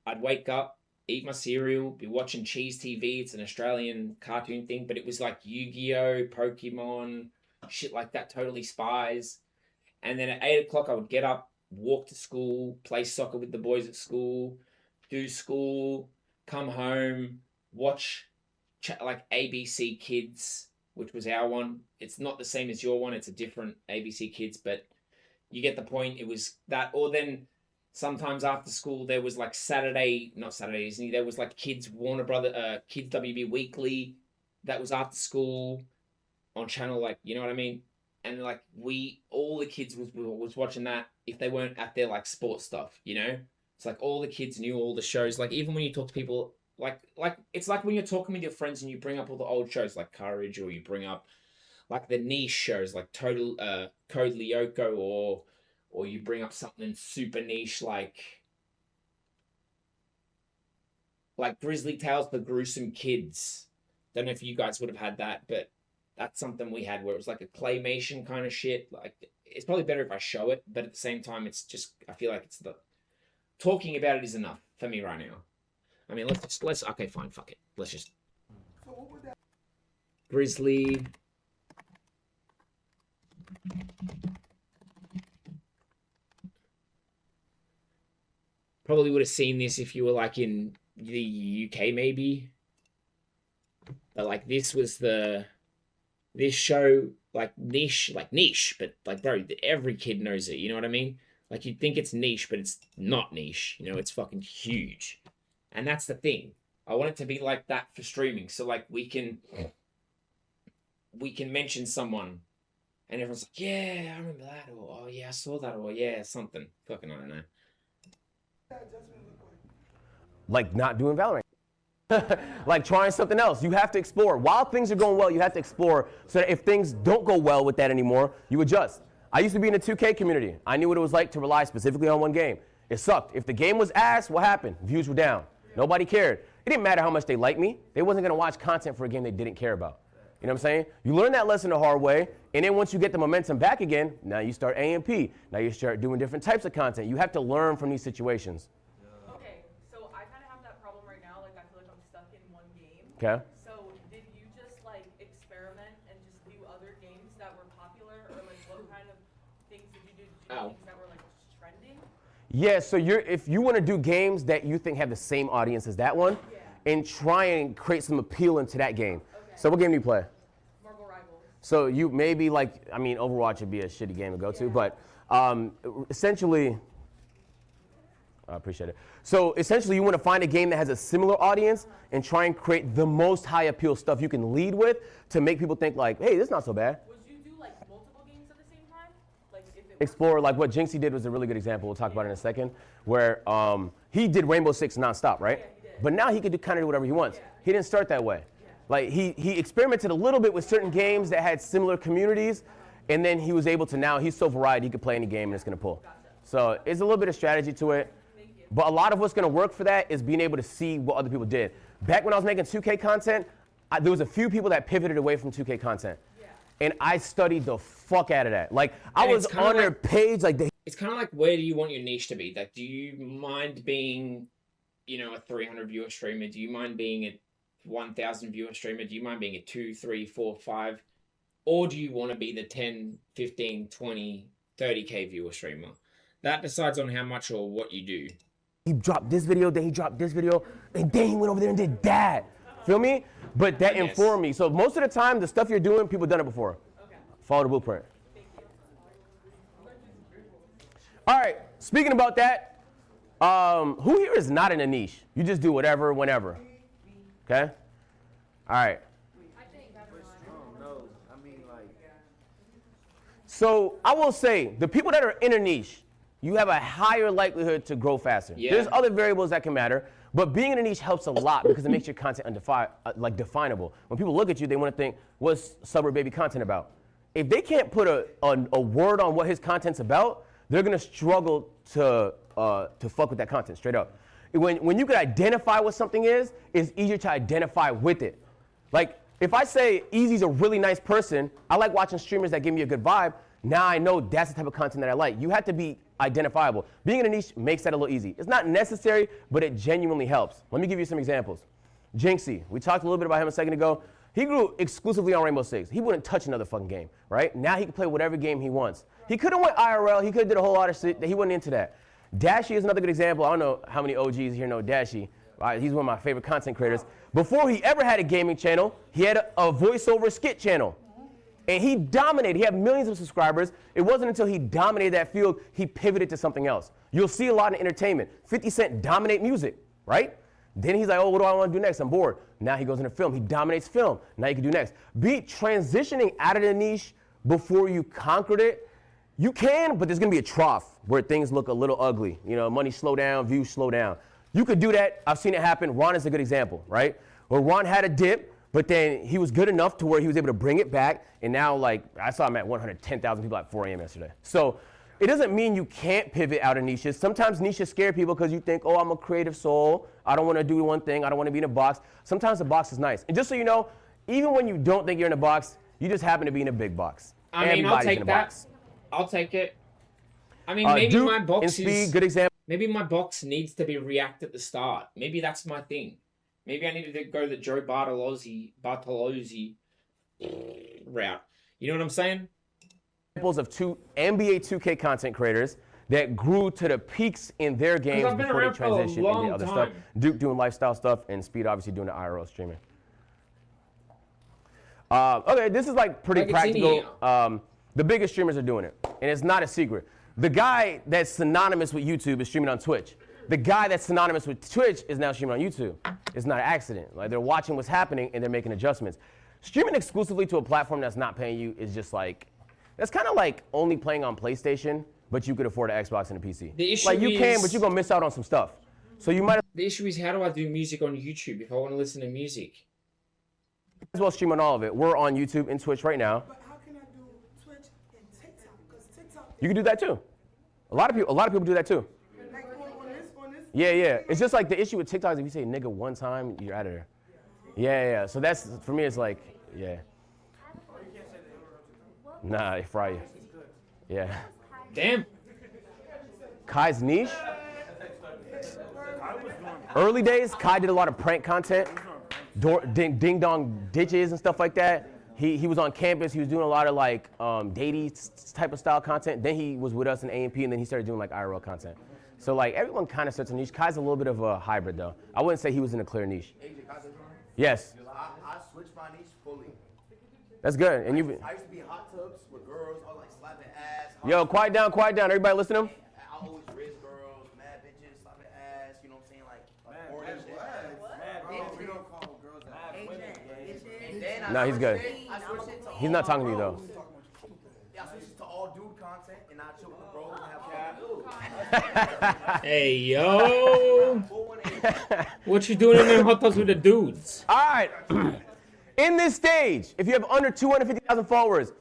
I'd wake up, eat my cereal, be watching Cheese TV. It's an Australian cartoon thing, but it was like Yu-Gi-Oh!, Pokemon, shit like that, Totally Spies. And then at 8 o'clock, I would get up, walk to school, play soccer with the boys at school, do school, come home, watch like ABC Kids, which was our one. It's not the same as your one. It's a different ABC Kids, but you get the point. It was that. Or then sometimes after school, there was like not Saturday Disney, there was like Kids Warner Brother, Kids WB Weekly. That was after school on channel, like, you know what I mean? And like all the kids was watching that if they weren't at their like sports stuff, you know? It's like all the kids knew all the shows. Like, even when you talk to people, like it's like when you're talking with your friends and you bring up all the old shows like Courage, or you bring up like the niche shows like Code Lyoko, or you bring up something super niche like like Grizzly Tales for Gruesome Kids. Don't know if you guys would have had that, but that's something we had where it was like a claymation kind of shit. Like, it's probably better if I show it, but at the same time, it's just, I feel like it's the talking about it is enough for me right now. I mean, okay, fine, fuck it. Let's just Grizzly. Probably would have seen this if you were like in the UK maybe. But like this show, like niche, but like bro, every kid knows it, you know what I mean? Like you'd think it's niche, but it's not niche, you know, it's fucking huge. And that's the thing. I want it to be like that for streaming. So like we can mention someone and everyone's like, yeah, I remember that, or oh yeah, I saw that, or yeah, something. Fucking I don't know. Like not doing Valorant. Like trying something else. You have to explore. While things are going well, you have to explore so that if things don't go well with that anymore, you adjust. I used to be in the 2K community. I knew what it was like to rely specifically on one game. It sucked. If the game was ass, what happened? Views were down. Nobody cared. It didn't matter how much they liked me. They wasn't going to watch content for a game they didn't care about. You know what I'm saying? You learn that lesson the hard way, and then once you get the momentum back again, now you start A&P. Now you start doing different types of content. You have to learn from these situations. Okay, so I kind of have that problem right now. Like, I feel like I'm stuck in one game. Okay. So did you just, like, experiment and just do other games that were popular? Or, like, what kind of things did you do? Did you do things that were, like, just trending? Yeah, so if you want to do games that you think have the same audience as that one, and try and create some appeal into that game. So what game do you play? Marvel Rivals. So you maybe like, I mean, Overwatch would be a shitty game to go to, but essentially, I appreciate it. So essentially you want to find a game that has a similar audience and try and create the most high appeal stuff you can lead with to make people think like, hey, this is not so bad. Would you do like multiple games at the same time? Like if it Explore, like what Jinxie did was a really good example. We'll talk about it in a second, where he did Rainbow Six nonstop, right? But now he could kind of do whatever he wants. He didn't start that way. Like he experimented a little bit with certain games that had similar communities, and then he was able to now, he's so varied, he could play any game and it's gonna pull. So it's a little bit of strategy to it. But a lot of what's gonna work for that is being able to see what other people did. Back when I was making 2K content, there was a few people that pivoted away from 2K content. And I studied the fuck out of that. Like I was on their page, like it's kind of like, where do you want your niche to be? Like, do you mind being, you know, a 300 viewer streamer? Do you mind being a 1,000 viewer streamer? Do you mind being a 2, 3, 4, 5? Or do you want to be the 10, 15, 20, 30K viewer streamer? That decides on how much or what you do. He dropped this video, then he dropped this video, and then he went over there and did that. Feel me? But that informed me. So most of the time, the stuff you're doing, people done it before. Follow the blueprint. All right, speaking about that, who here is not in a niche? You just do whatever, whenever. Okay? All right. So I will say, the people that are in a niche, you have a higher likelihood to grow faster. Yeah. There's other variables that can matter, but being in a niche helps a lot because it makes your content definable. When people look at you, they want to think, what's Suburb Baby content about? If they can't put a word on what his content's about, they're gonna struggle to fuck with that content, straight up. When you can identify what something is, it's easier to identify with it. Like, if I say Easy's a really nice person, I like watching streamers that give me a good vibe, now I know that's the type of content that I like. You have to be identifiable. Being in a niche makes that a little easy. It's not necessary, but it genuinely helps. Let me give you some examples. Jinxie, we talked a little bit about him a second ago. He grew exclusively on Rainbow Six. He wouldn't touch another fucking game, right? Now he can play whatever game he wants. He could have went IRL, he could have did a whole lot of shit, he wasn't into that. Dashie is another good example. I don't know how many OGs here know Dashie. He's one of my favorite content creators. Before he ever had a gaming channel, he had a voiceover skit channel. And he dominated. He had millions of subscribers. It wasn't until he dominated that field, he pivoted to something else. You'll see a lot in entertainment. 50 Cent dominate music, right? Then he's like, oh, what do I want to do next? I'm bored. Now he goes into film. He dominates film. Now you can do next. Be transitioning out of the niche before you conquered it. You can, but there's going to be a trough where things look a little ugly. You know, money slow down, views slow down. You could do that. I've seen it happen. Ron is a good example, right? Where Ron had a dip, but then he was good enough to where he was able to bring it back. And now, like, I saw him at 110,000 people at 4 a.m. yesterday. So it doesn't mean you can't pivot out of niches. Sometimes niches scare people because you think, oh, I'm a creative soul. I don't want to do one thing. I don't want to be in a box. Sometimes the box is nice. And just so you know, even when you don't think you're in a box, you just happen to be in a big box. I mean, I'll take that. I'll take it. I mean, maybe Duke my box and Speed, good example. Maybe my box needs to be React at the start. Maybe that's my thing. Maybe I needed to go the Joe Bartolozzi route. You know what I'm saying? Examples of two NBA 2K content creators that grew to the peaks in their games before they transitioned into other stuff. Duke doing lifestyle stuff, and Speed obviously doing the IRL streaming. Okay, this is like pretty practical. The biggest streamers are doing it, and it's not a secret. The guy that's synonymous with YouTube is streaming on Twitch. The guy that's synonymous with Twitch is now streaming on YouTube. It's not an accident. Like, they're watching what's happening and they're making adjustments. Streaming exclusively to a platform that's not paying you is just like, that's kind of like only playing on PlayStation, but you could afford an Xbox and a PC. The issue like, you can, but you're gonna miss out on some stuff. So you might. The issue is, how do I do music on YouTube if I want to listen to music? As well stream on all of it. We're on YouTube and Twitch right now. But how can I do Twitch and TikTok? Because TikTok. You can do that too. A lot of people do that too. Like on this. Yeah. It's just like the issue with TikTok is if you say nigga one time, you're out of there. Yeah. So that's, for me, it's like, yeah. Nah, they fry you. Yeah. Damn. Kai's niche. Early days, Kai did a lot of prank content, ding dong ditches and stuff like that. He was on campus. He was doing a lot of like datey type of style content. Then he was with us in A&P, and then he started doing like IRL content. So like everyone kind of starts a niche. Kai's a little bit of a hybrid though. I wouldn't say he was in a clear niche. Yes. I switched my niche fully. That's good. And you. I used to be hot tubs with girls. I was like slapping ass. Yo, quiet down. Everybody listen to him. I always raise girls, mad bitches, slapping ass. You know what I'm saying? Like orange shit. We don't call girls that. No, he's good. He's not talking to you though. Yeah, I switched to all dude content, and I chill with the bros and have fun. Hey, yo. What you doing in them hot tubs with the dudes? All right. In this stage, if you have under 250,000 followers,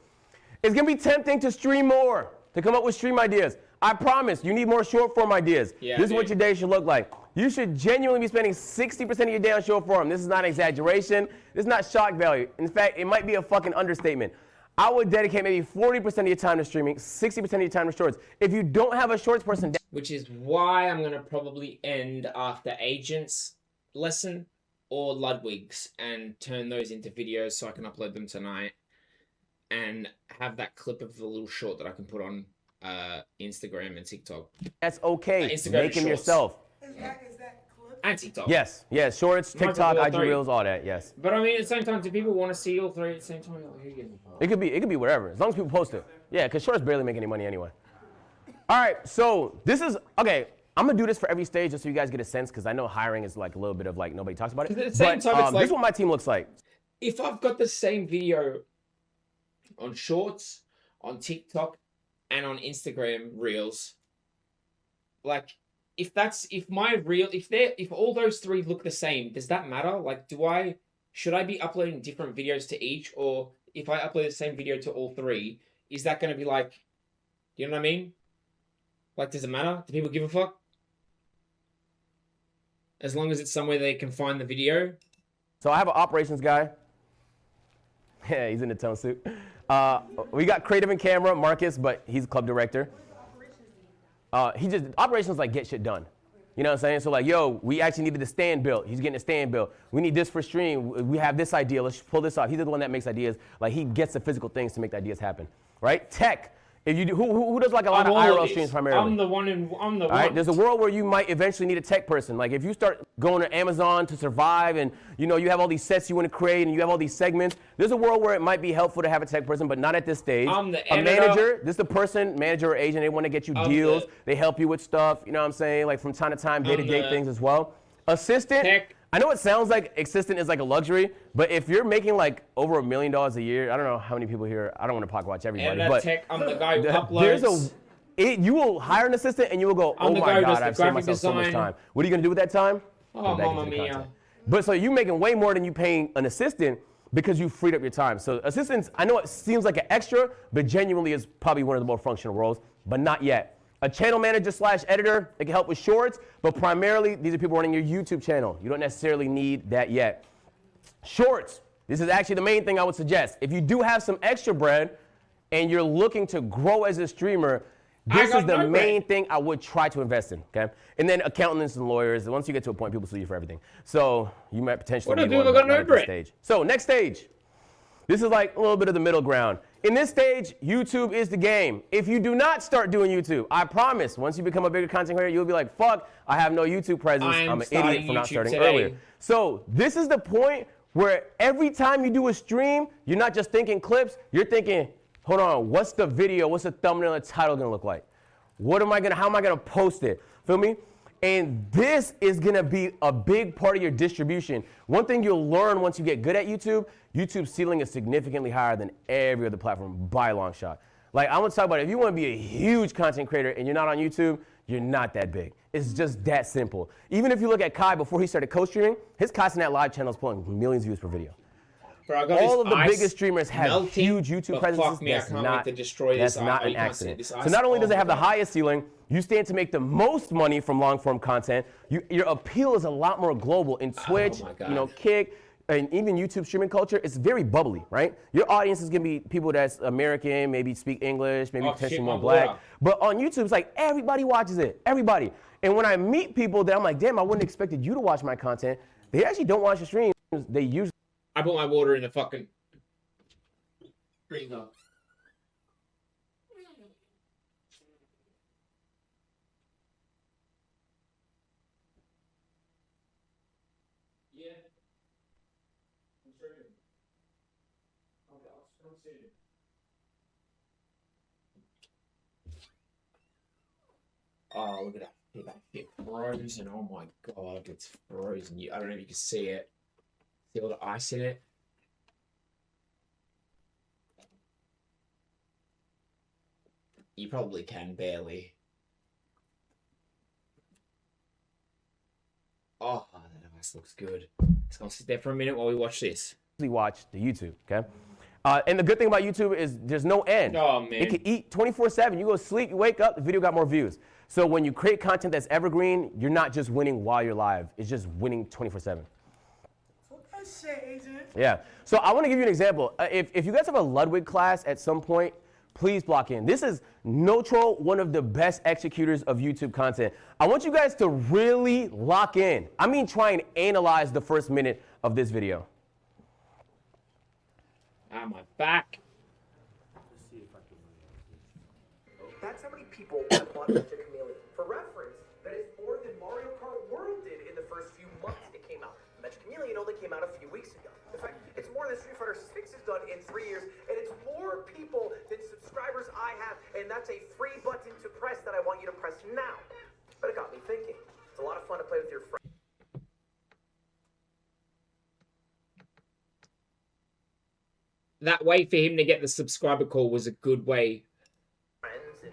it's going to be tempting to stream more, to come up with stream ideas. I promise, you need more short form ideas. Yeah, this is what your day should look like. You should genuinely be spending 60% of your day on short form. This is not an exaggeration. This is not shock value. In fact, it might be a fucking understatement. I would dedicate maybe 40% of your time to streaming, 60% of your time to shorts. If you don't have a shorts person... Which is why I'm going to probably end after Agent's lesson or Ludwig's and turn those into videos so I can upload them tonight and have that clip of the little short that I can put on Instagram and TikTok. That's okay. Instagram Make them shorts. yourself. Is that clip? And TikTok. Yes, shorts, TikTok, IG Reels, all that, yes. But I mean, at the same time, do people want to see all three at the same time? Like, who gives a fuck? It could be whatever, as long as people post it. Yeah, because shorts barely make any money anyway. All right, so this is, okay, I'm going to do this for every stage just so you guys get a sense, because I know hiring is like a little bit of like, nobody talks about it. At the same time, it's like, this is what my team looks like. If I've got the same video on shorts, on TikTok, and on Instagram Reels, like, if all those three look the same, does that matter? Like, should I be uploading different videos to each, or if I upload the same video to all three, is that going to be like, you know what I mean? Like, does it matter? Do people give a fuck? As long as it's somewhere they can find the video. So I have an operations guy. Yeah, he's in the tone suit. We got creative and camera, Marcus, but he's club director. Operations like get shit done. You know what I'm saying? So like, yo, we actually needed the stand built. He's getting a stand built. We need this for stream. We have this idea. Let's pull this off. He's the one that makes ideas. Like, he gets the physical things to make the ideas happen, right? Tech. If you do, who does like a lot of IRL streams primarily? I'm the one. All right, there's a world where you might eventually need a tech person. Like, if you start going to Amazon to survive, and you have all these sets you want to create, and you have all these segments, there's a world where it might be helpful to have a tech person, but not at this stage. I'm the a manager. This is the person, manager or agent. They want to get you deals. They help you with stuff. You know what I'm saying? Like, from time to time, day-to-day things as well. Assistant. Tech. I know it sounds like assistant is like a luxury, but if you're making like over $1 million a year, I don't know how many people here. I don't want to pocket watch everybody, and but tech, I'm the guy who uploads. You will hire an assistant and you will go, oh my God, I've saved myself so much time. What are you gonna do with that time? Oh, mamma mia. But so you're making way more than you paying an assistant, because you freed up your time. So assistants, I know it seems like an extra, but genuinely is probably one of the more functional roles, but not yet. A channel manager / editor, it can help with shorts, but primarily these are people running your YouTube channel. You don't necessarily need that yet. Shorts, this is actually the main thing I would suggest. If you do have some extra bread and you're looking to grow as a streamer, this is the main thing I would try to invest in, okay? And then accountants and lawyers, once you get to a point, people sue you for everything. So you might potentially be one at this stage. So next stage. This is like a little bit of the middle ground. In this stage, YouTube is the game. If you do not start doing YouTube, I promise, once you become a bigger content creator, you'll be like, fuck, I have no YouTube presence. I'm an idiot for not starting earlier. So this is the point where every time you do a stream, you're not just thinking clips, you're thinking, hold on, what's the video, what's the thumbnail and title gonna look like? How am I gonna post it? Feel me? And this is gonna be a big part of your distribution. One thing you'll learn once you get good at YouTube, YouTube's ceiling is significantly higher than every other platform by a long shot. Like, I want to talk about it. If you want to be a huge content creator and you're not on YouTube, you're not that big. It's just that simple. Even if you look at Kai before he started co-streaming, his Kai Live channel is pulling millions of views per video. Bro, I got all of the biggest streamers have huge YouTube presences. That's not an accident. So not only does it have the highest ceiling, you stand to make the most money from long-form content. Your appeal is a lot more global in Twitch, Kick, and even YouTube streaming culture. It's very bubbly, right? Your audience is gonna be people that's American, maybe speak English, maybe potentially more black. But on YouTube, it's like everybody watches it, everybody. And when I meet people that I'm like, damn, I wouldn't have expected you to watch my content. They actually don't watch the streams. They usually. I put my water in the fucking freezer. Yeah. I'm streaming. Okay, I'll see you. Oh, look at that. That shit frozen. Oh my god, it's frozen. I don't know if you can see it. See all the ice in it? You probably can, barely. Oh, that ice looks good. It's gonna sit there for a minute while we watch this. Watch the YouTube, okay? And the good thing about YouTube is there's no end. Oh, man. It can eat 24/7. You go to sleep, you wake up, the video got more views. So when you create content that's evergreen, you're not just winning while you're live. It's just winning 24/7. Yeah. So I want to give you an example. If you guys have a Ludwig class at some point, please block in. This is no troll, one of the best executors of YouTube content. I want you guys to really lock in. I mean, try and analyze the first minute of this video. Ah, my back. That's how many people have bought Magic Chameleon. For reference, that is more than Mario Kart World did in the first few months it came out. Magic Chameleon only came out a few weeks ago. In fact, it's more than Street Fighter 6 has done in 3 years, and it's more people than subscribers I have, and that's a free button to press that I want you to press now. But it got me thinking. It's a lot of fun to play with your friends. That way for him to get the subscriber call was a good way. And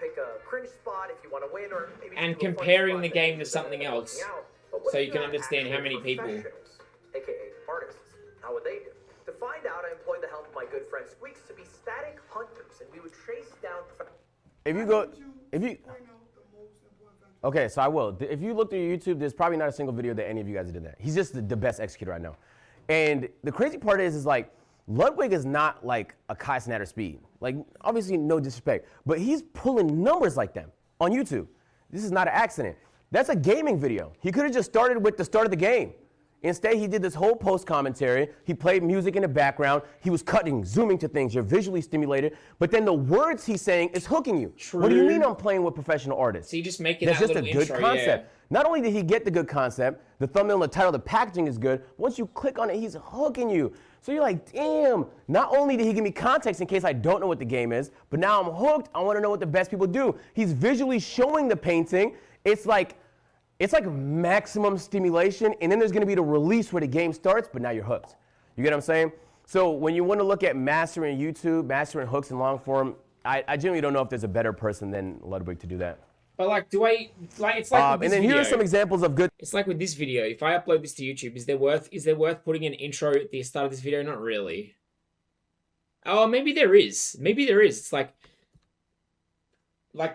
pick a cringe spot if you want to win, or maybe and comparing the game to something else, so you can understand how many people. AKA artists. How would they do? To find out, I employed the help of my good friend Squeaks to be static hunters, and we would chase down. Okay, so I will. If you look through YouTube, there's probably not a single video that any of you guys did that. He's just the best executor I know. And the crazy part is like, Ludwig is not like a Kai Cenat speed. Like, obviously, no disrespect, but he's pulling numbers like them on YouTube. This is not an accident. That's a gaming video. He could have just started with the start of the game. Instead, he did this whole post commentary. He played music in the background. He was cutting, zooming to things. You're visually stimulated. But then the words he's saying is hooking you. True. What do you mean I'm playing with professional artists? So you just making That's that just a little good intro, concept. yeah. Not only did he get the good concept, the thumbnail and the title, the packaging is good. Once you click on it, he's hooking you. So you're like, damn, not only did he give me context in case I don't know what the game is, but now I'm hooked. I want to know what the best people do. He's visually showing the painting. It's like maximum stimulation, and then there's going to be the release where the game starts, but now you're hooked. You get what I'm saying? So when you want to look at mastering YouTube, mastering hooks in long form, I genuinely don't know if there's a better person than Ludwig to do that. But like, do I like? It's like with this and then video. here are some examples of good. It's like with this video. If I upload this to YouTube, is there worth putting an intro at the start of this video? Not really. Oh, maybe there is. Maybe there is. It's like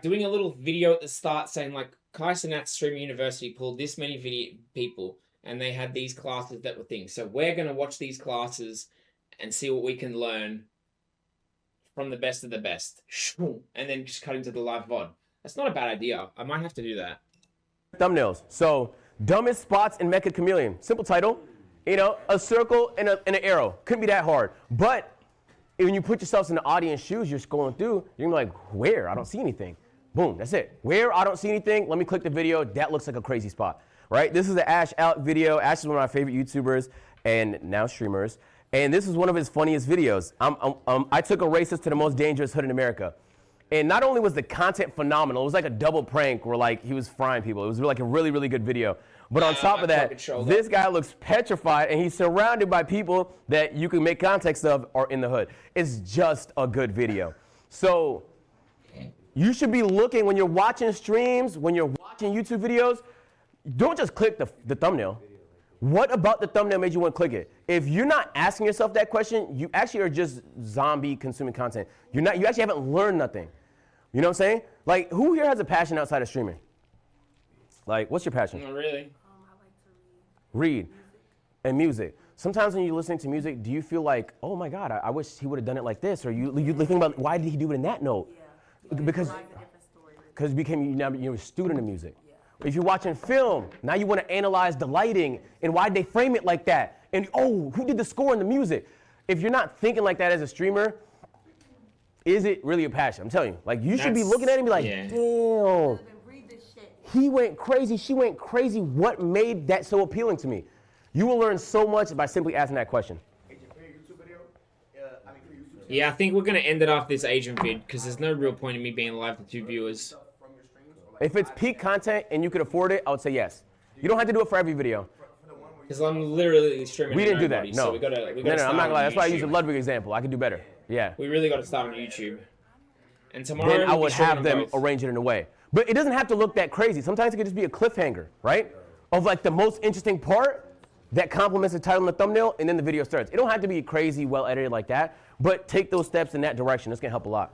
doing a little video at the start saying like Kai Cenat Streaming University pulled this many people and they had these classes that were things. So we're gonna watch these classes and see what we can learn from the best of the best. And then just cut into the live VOD. That's not a bad idea. I might have to do that. Thumbnails. So, dumbest spots in Mecha Chameleon. Simple title. You know, a circle and an arrow. Couldn't be that hard. But when you put yourselves in the audience shoes, you're scrolling through, you're gonna be like, where? I don't see anything. Boom, that's it. Where? I don't see anything. Let me click the video. That looks like a crazy spot, right? This is an Ash Out video. Ash is one of my favorite YouTubers and now streamers. And this is one of his funniest videos. I took a racist to the most dangerous hood in America. And not only was the content phenomenal, it was like a double prank where like he was frying people. It was like a really, really good video. But on top of that, this guy looks petrified and he's surrounded by people that you can make context of are in the hood. It's just a good video. So you should be looking when you're watching streams, when you're watching YouTube videos, don't just click the thumbnail. What about the thumbnail made you want to click it? If you're not asking yourself that question, you actually are just zombie consuming content. You actually haven't learned nothing. You know what I'm saying? Like, who here has a passion outside of streaming? Like, what's your passion? Not really. I like to read. Read and music. Sometimes when you're listening to music, do you feel like, oh my God, I wish he would have done it like this? Or you think about, why did he do it in that note? Yeah. Because you became, you're a student of music. Yeah. If you're watching film, now you want to analyze the lighting and why they frame it like that. And oh, who did the score and the music? If you're not thinking like that as a streamer, is it really a passion? I'm telling you, like you should be looking at it and be like, damn, he went crazy, she went crazy. What made that so appealing to me? You will learn so much by simply asking that question. Yeah, I think we're going to end it off this Agent vid because there's no real point in me being live to 2 viewers. If it's peak content and you could afford it, I would say yes. You don't have to do it for every video. Because I'm literally streaming. We didn't do that. Body, no. So we gotta no, start I'm not gonna lie. That's why I YouTube. use the Ludwig example. I could do better. Yeah. We really got to start on YouTube. And tomorrow Then I we'll be would streaming have them both. arrange it in a way. But it doesn't have to look that crazy. Sometimes it could just be a cliffhanger, right? Of like the most interesting part that complements the title and the thumbnail, and then the video starts. It don't have to be crazy, well edited like that, but take those steps in that direction. It's gonna help a lot.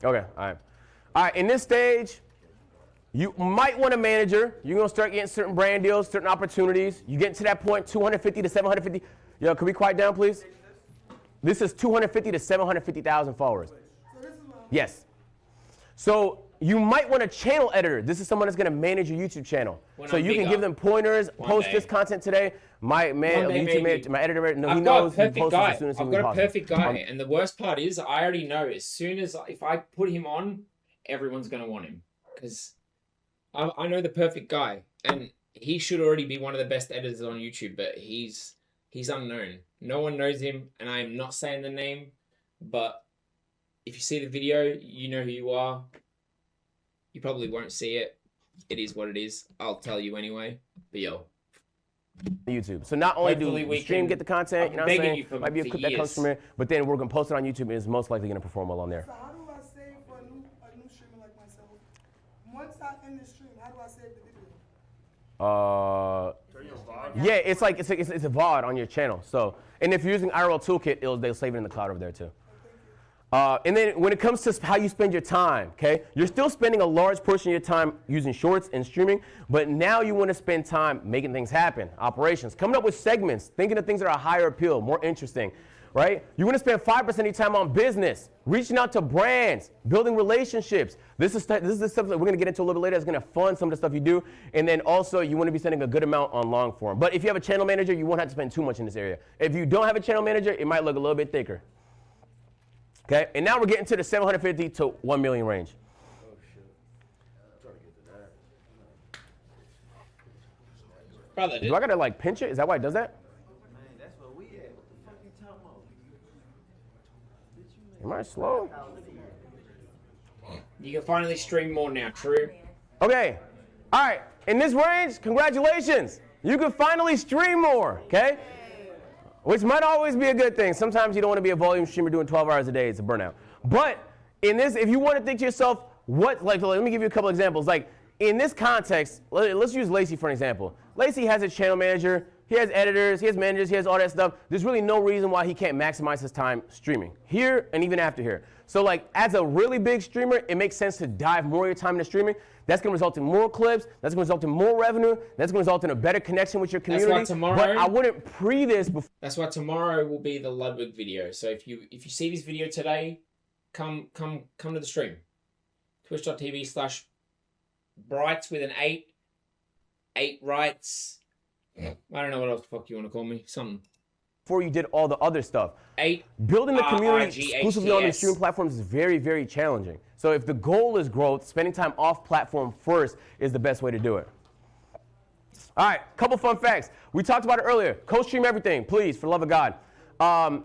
Okay, all right. All right, in this stage, you might want a manager. You're gonna start getting certain brand deals, certain opportunities. You get to that point, 250 to 750. Yo, can we quiet down, please? This is 250 to 750,000 followers. Yes. So you might want a channel editor. This is someone that's gonna manage your YouTube channel. So you can give them pointers, post this content today. My man, my editor, no, he knows. He posts as soon as he I've got a possible. perfect guy, and the worst part is I already know as soon as if I put him on, everyone's gonna want him because I know the perfect guy, and he should already be one of the best editors on YouTube, but he's unknown. No one knows him, and I am not saying the name, but if you see the video, you know who you are. You probably won't see it. It is what it is. I'll tell you anyway. But yo. YouTube. So not only do we stream, get the content, you know what I'm saying? Might be a clip that comes from it, but then we're gonna post it on YouTube, and it's most likely gonna perform well on there. So how do I save for a new streamer like myself? Once I end the stream, how do I save the video? Yeah, it's like it's a VOD on your channel. So, and if you're using IRL Toolkit, they'll save it in the cloud over there too. And then when it comes to how you spend your time, okay, you're still spending a large portion of your time using shorts and streaming, but now you want to spend time making things happen, operations, coming up with segments, thinking of things that are higher appeal, more interesting, right? You want to spend 5% of your time on business, reaching out to brands, building relationships. This is the stuff that we're going to get into a little bit later. It's going to fund some of the stuff you do. And then also you want to be spending a good amount on long form. But if you have a channel manager, you won't have to spend too much in this area. If you don't have a channel manager, it might look a little bit thicker. Okay, and now we're getting to the 750 to 1 million range. Oh shit. I'm trying to get to that. Brother, do I gotta like pinch it? Is that why it does that? Man, that's where we at. What the fuck you talking about? Am I slow? You can finally stream more now, true? Okay, all right, in this range, congratulations. You can finally stream more, okay? Which might always be a good thing. Sometimes you don't want to be a volume streamer doing 12 hours a day. It's a burnout. But in this, if you want to think to yourself, what, like, let me give you a couple examples. Like, in this context, let's use Lacey for an example. Lacey has a channel manager, he has editors, he has managers, he has all that stuff. There's really no reason why he can't maximize his time streaming, here and even after here. So like, as a really big streamer, it makes sense to dive more of your time into streaming. That's going to result in more clips, that's going to result in more revenue, that's going to result in a better connection with your community. That's why tomorrow, but I wouldn't pre this before. That's why tomorrow will be the Ludwig video. So if you see this video today, come to the stream. Twitch.tv/Brights with an 8 rights. I don't know what else the fuck you want to call me. Something. Before you did all the other stuff. 8. Building the community exclusively on these streaming platforms is very, very challenging. So if the goal is growth, spending time off platform first is the best way to do it. All right, couple fun facts. We talked about it earlier. Co-stream everything, please, for the love of God.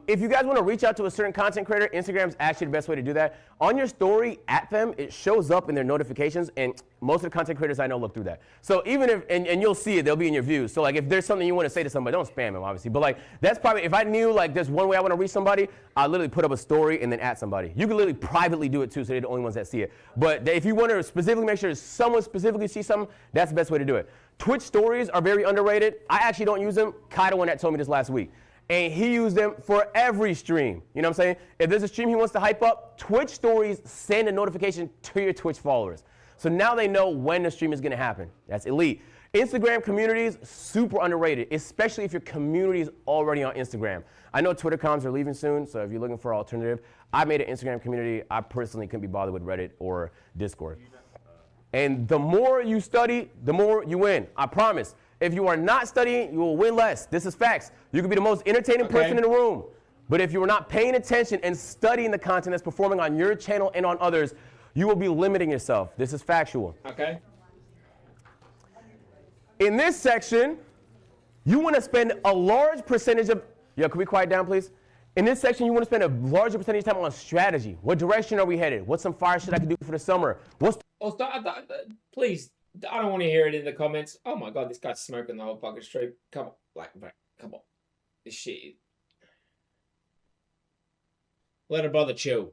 If you guys want to reach out to a certain content creator, Instagram is actually the best way to do that. On your story, at them, it shows up in their notifications, and most of the content creators I know look through that. So even if, and you'll see it, they'll be in your views. So like if there's something you want to say to somebody, don't spam them, obviously. But like, that's probably, if I knew like there's one way I want to reach somebody, I literally put up a story and then at somebody. You can literally privately do it too, so they're the only ones that see it. But if you want to specifically make sure someone specifically sees something, that's the best way to do it. Twitch stories are very underrated. I actually don't use them. Kai, the one that told me this last week. And he used them for every stream. You know what I'm saying? If there's a stream he wants to hype up, Twitch stories send a notification to your Twitch followers. So now they know when the stream is going to happen. That's elite. Instagram communities, super underrated, especially if your community is already on Instagram. I know Twitter comms are leaving soon, so if you're looking for an alternative, I made an Instagram community. I personally couldn't be bothered with Reddit or Discord. And the more you study, the more you win. I promise. If you are not studying, you will win less. This is facts. You can be the most entertaining person in the room. But if you are not paying attention and studying the content that's performing on your channel and on others, you will be limiting yourself. This is factual. Okay. In this section, you want to spend a large percentage of, can we quiet down, please? In this section, you want to spend a larger percentage of time on strategy. What direction are we headed? What's some fire shit I can do for the summer? Please. I don't want to hear it in the comments. Oh my god, this guy's smoking the whole fucking stream. Come on, come on. This shit. Let a brother chill.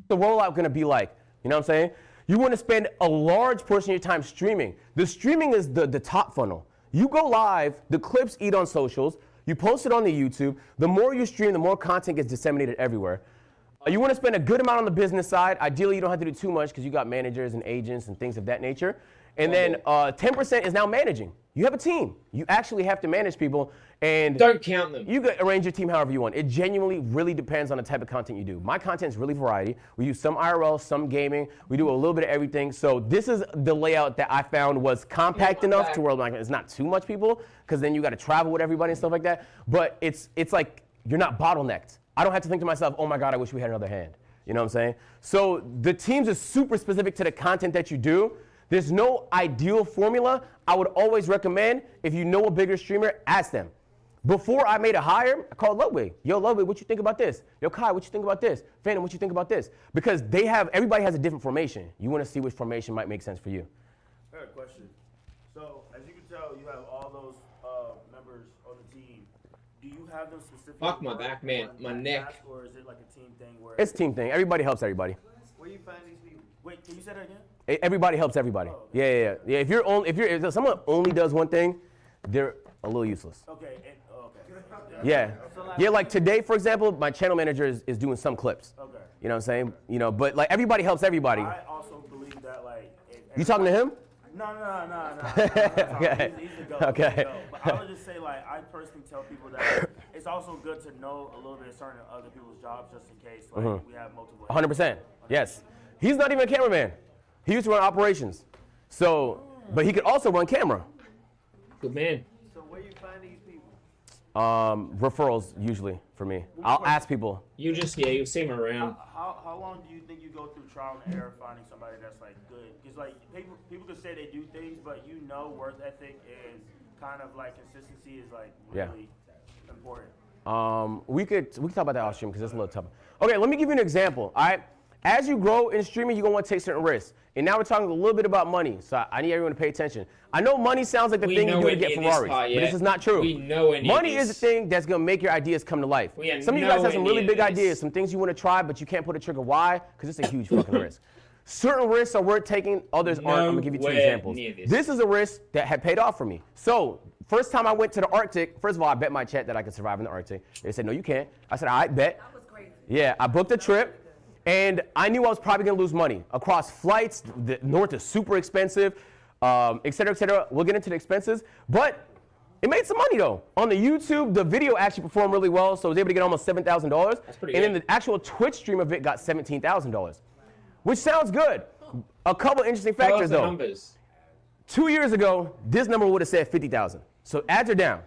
The rollout gonna be like? You know what I'm saying? You want to spend a large portion of your time streaming. The streaming is the top funnel. You go live, the clips eat on socials, you post it on the YouTube. The more you stream, the more content gets disseminated everywhere. You want to spend a good amount on the business side. Ideally, you don't have to do too much because you got managers and agents and things of that nature. And then 10% is now managing. You have a team. You actually have to manage people. And don't count them. You can arrange your team however you want. It genuinely really depends on the type of content you do. My content is really variety. We use some IRL, some gaming. We do a little bit of everything. So this is the layout that I found was compact enough to where like, it's not too much people because then you got to travel with everybody and stuff like that. But it's like you're not bottlenecked. I don't have to think to myself, oh my God, I wish we had another hand. You know what I'm saying? So the teams are super specific to the content that you do. There's no ideal formula. I would always recommend, if you know a bigger streamer, ask them. Before I made a hire, I called Ludwig. Yo, Ludwig, what you think about this? Yo, Kai, what you think about this? Phantom, what you think about this? Because everybody has a different formation. You want to see which formation might make sense for you. I got a question. So, as you can tell, you have all those members on the team. Do you have them specifically? Fuck my back, man. My neck. Or is it like a team thing where it's a team thing. Everybody helps everybody. Where you find these people? Wait, can you say that again? Everybody helps everybody. Yeah. If someone only does one thing, they're a little useless. Okay. Yeah. Yeah, like today, for example, my channel manager is doing some clips. Okay. You know what I'm saying? But like everybody helps everybody. I also believe that like. You talking to him? No. Okay. He's the GOAT. Okay. But I would just say like I personally tell people that it's also good to know a little bit of certain other people's jobs just in case like we have multiple. 100%. Yes. He's not even a cameraman. He used to run operations. So, but he could also run camera. Good man. So where you find these people? Referrals usually for me. I'll ask people. You'll see him around. How long do you think you go through trial and error finding somebody that's like good? Because like people can say they do things, but work ethic is kind of like consistency is like really important. We could talk about that off stream because it's a little tougher. Okay, let me give you an example. All right, As you grow in streaming, you're going to want to take certain risks. And now we're talking a little bit about money, so I need everyone to pay attention. I know money sounds like the thing you do to get Ferraris, but this is not true. Money is the thing that's going to make your ideas come to life. Some of you guys have some really big ideas, some things you want to try, but you can't pull the trigger. Why? Because it's a huge fucking risk. Certain risks are worth taking, others aren't. I'm going to give you 2 examples. This is a risk that had paid off for me. So, first time I went to the Arctic, first of all, I bet my chat that I could survive in the Arctic. They said, no, you can't. I said, all right, bet. That was crazy. Yeah, I booked a trip. And I knew I was probably going to lose money across flights. The north is super expensive, et cetera, et cetera. We'll get into the expenses. But it made some money, though. On the YouTube, the video actually performed really well, so I was able to get almost $7,000. That's pretty good. And then the actual Twitch stream of it got $17,000, which sounds good. A couple interesting factors, though. Numbers. 2 years ago, this number would have said 50,000. So ads are down.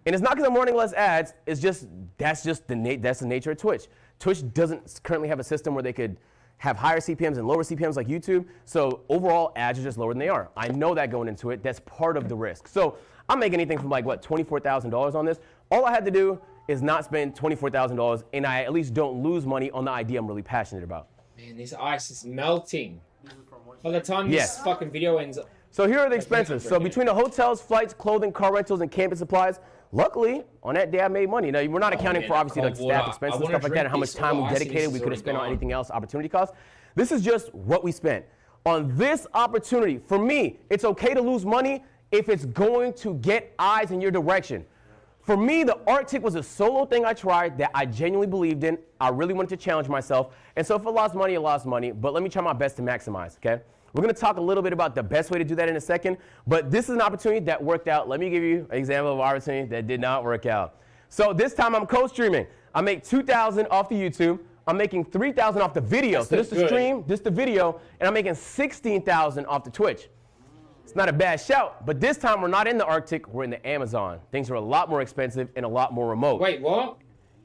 And it's not because I'm running less ads. It's just that's the nature of Twitch. Twitch doesn't currently have a system where they could have higher CPMs and lower CPMs like YouTube. So overall, ads are just lower than they are. I know that going into it. That's part of the risk. So I'm making anything from like, what, $24,000 on this. All I had to do is not spend $24,000, and I at least don't lose money on the idea I'm really passionate about. Man, this ice is melting. By the time this fucking video ends up. So here are the expenses. So between the hotels, flights, clothing, car rentals, and camping supplies, luckily, on that day I made money. Now, we're not accounting for obviously like staff expenses and stuff like that, and how much time we dedicated. We could have spent on anything else, opportunity costs. This is just what we spent. On this opportunity, for me, it's okay to lose money if it's going to get eyes in your direction. For me, the Arctic was a solo thing I tried that I genuinely believed in. I really wanted to challenge myself. And so if I lost money, I lost money. But let me try my best to maximize, okay? We're going to talk a little bit about the best way to do that in a second, but this is an opportunity that worked out. Let me give you an example of an opportunity that did not work out. So this time I'm co-streaming. I make $2,000 off the YouTube. I'm making $3,000 off the video. So this is the stream, this is the video, and I'm making $16,000 off the Twitch. It's not a bad shout, but this time we're not in the Arctic, we're in the Amazon. Things are a lot more expensive and a lot more remote. Wait, what?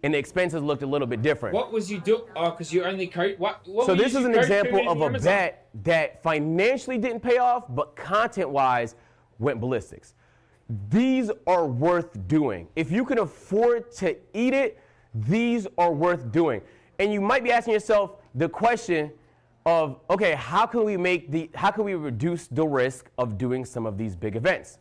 And the expenses looked a little bit different. What was you do? Oh, because you only what so this is an example of a bet that financially didn't pay off, but content-wise went ballistics. These are worth doing. If you can afford to eat it, these are worth doing. And you might be asking yourself the question of, okay, how can we reduce the risk of doing some of these big events?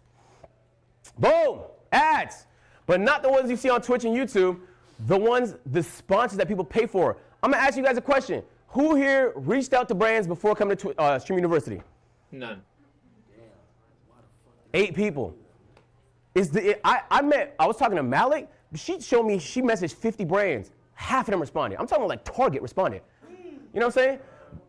Boom, ads, but not the ones you see on Twitch and YouTube. The sponsors that people pay for. I'm going to ask you guys a question. Who here reached out to brands before coming to Stream University? None. 8 people. I was talking to Malik. She showed me, she messaged 50 brands. Half of them responded. I'm talking like Target responded. You know what I'm saying?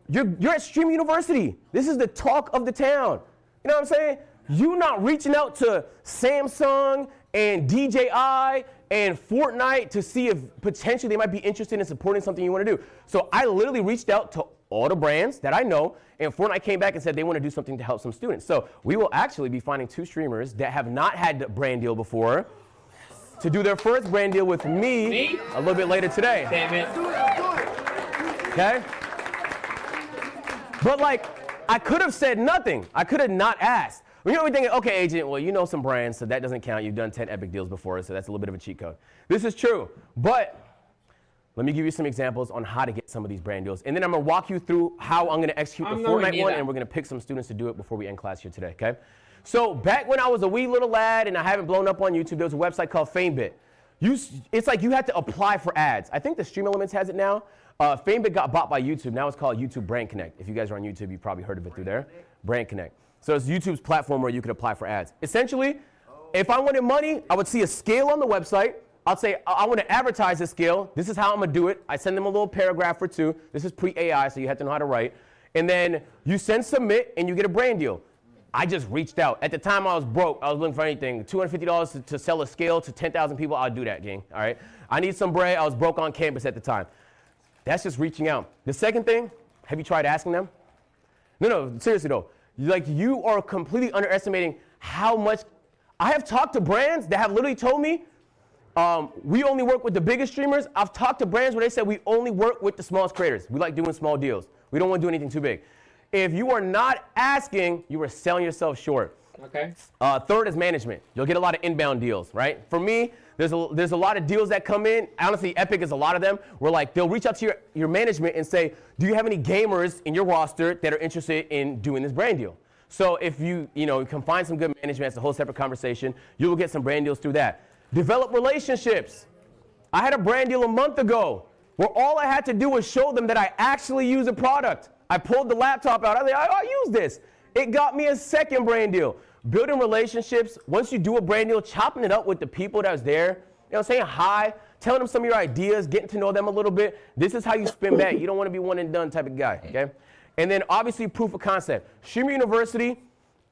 You're at Stream University. This is the talk of the town. You know what I'm saying? You not reaching out to Samsung and DJI and Fortnite to see if potentially they might be interested in supporting something you want to do. So I literally reached out to all the brands that I know, and Fortnite came back and said they want to do something to help some students. So we will actually be finding 2 streamers that have not had a brand deal before to do their first brand deal with me a little bit later today. Damn it. Okay? But like, I could have said nothing. I could have not asked. You know, we're thinking, okay, agent, well, you know some brands, so that doesn't count. You've done 10 epic deals before, so that's a little bit of a cheat code. This is true, but let me give you some examples on how to get some of these brand deals. And then I'm going to walk you through how I'm going to execute the Fortnite one, and we're going to pick some students to do it before we end class here today, okay? So back when I was a wee little lad and I haven't blown up on YouTube, there was a website called FameBit. It's like you had to apply for ads. I think the Stream Elements has it now. FameBit got bought by YouTube. Now it's called YouTube Brand Connect. If you guys are on YouTube, you've probably heard of it through there. Brand Connect. So it's YouTube's platform where you could apply for ads. Essentially, if I wanted money, I would see a scale on the website. I'd say, I want to advertise this scale. This is how I'm going to do it. I send them a little paragraph or 2. This is pre-AI, so you have to know how to write. And then you send submit, and you get a brand deal. I just reached out. At the time, I was broke. I was looking for anything. $250 to sell a scale to 10,000 people. I'll do that, gang. All right? I need some bread. I was broke on campus at the time. That's just reaching out. The second thing, have you tried asking them? No, seriously, though. Like, you are completely underestimating how much. I have talked to brands that have literally told me, we only work with the biggest streamers. I've talked to brands where they said we only work with the smallest creators. We like doing small deals. We don't want to do anything too big. If you are not asking, you are selling yourself short. Okay. Third is management. You'll get a lot of inbound deals, right? For me, There's a lot of deals that come in. Honestly, Epic is a lot of them. Where like they'll reach out to your management and say, do you have any gamers in your roster that are interested in doing this brand deal? So if you can find some good management, it's a whole separate conversation. You will get some brand deals through that. Develop relationships. I had a brand deal a month ago where all I had to do was show them that I actually use a product. I pulled the laptop out. I was like, I use this. It got me a second brand deal. Building relationships. Once you do a brand deal, chopping it up with the people that was there. Saying hi, telling them some of your ideas, getting to know them a little bit. This is how you spin back. You don't want to be one and done type of guy, okay? And then obviously proof of concept. Streamer University,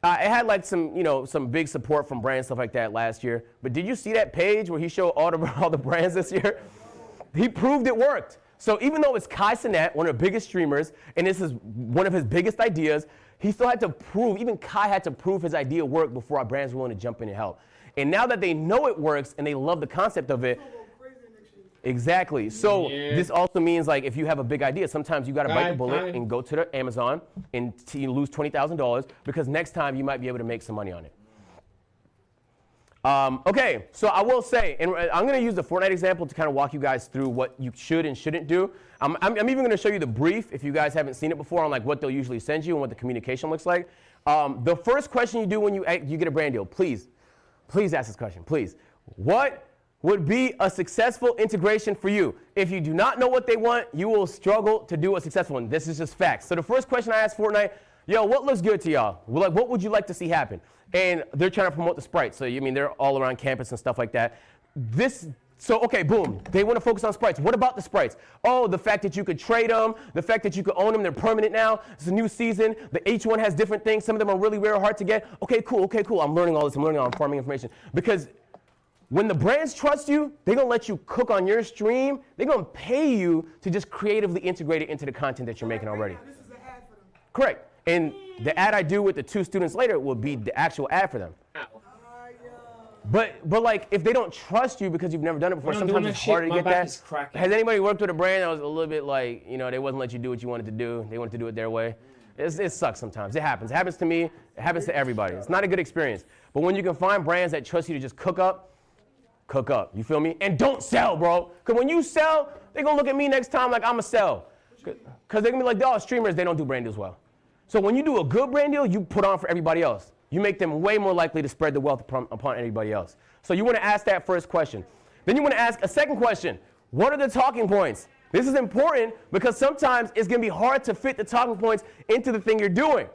it had like some big support from brands, stuff like that last year. But did you see that page where he showed all the brands this year? He proved it worked. So even though it's Kai Cenat, one of the biggest streamers, and this is one of his biggest ideas, he still had to prove, even Kai had to prove his idea worked before our brands were willing to jump in and help. And now that they know it works and they love the concept of it, exactly. So this also means like if you have a big idea, sometimes you got to bite the bullet and go to the Amazon and you lose $20,000 because next time you might be able to make some money on it. Okay, so I will say, and I'm going to use the Fortnite example to kind of walk you guys through what you should and shouldn't do. I'm even going to show you the brief if you guys haven't seen it before on like what they'll usually send you and what the communication looks like. The first question you do when you get a brand deal, please ask this question, please. What would be a successful integration for you? If you do not know what they want, you will struggle to do a successful one. This is just facts. So the first question I asked Fortnite, what looks good to y'all? Well, like, what would you like to see happen? And they're trying to promote the sprites. So, they're all around campus and stuff like that. Okay, boom. They want to focus on sprites. What about the sprites? Oh, the fact that you could trade them, the fact that you could own them, they're permanent now. It's a new season. Each one has different things. Some of them are really rare or hard to get. Okay, cool. I'm learning all this. I'm learning all farming information. Because when the brands trust you, they're going to let you cook on your stream. They're going to pay you to just creatively integrate it into the content that you're making already. This is an ad for them. Correct. And the ad I do with the 2 students later will be the actual ad for them. But like if they don't trust you because you've never done it before, sometimes it's harder to get that. Has anybody worked with a brand that was a little bit like, they wouldn't let you do what you wanted to do. They wanted to do it their way. It sucks sometimes. It happens. It happens to me. It happens to everybody. It's not a good experience. But when you can find brands that trust you to just cook up. You feel me? And don't sell, bro. Because when you sell, they're going to look at me next time like I'm a sell. Because they're going to be like, oh, streamers, they don't do brand deals well. So when you do a good brand deal, you put on for everybody else. You make them way more likely to spread the wealth upon anybody else. So you want to ask that first question. Then you want to ask a second question. What are the talking points? This is important because sometimes it's going to be hard to fit the talking points into the thing you're doing.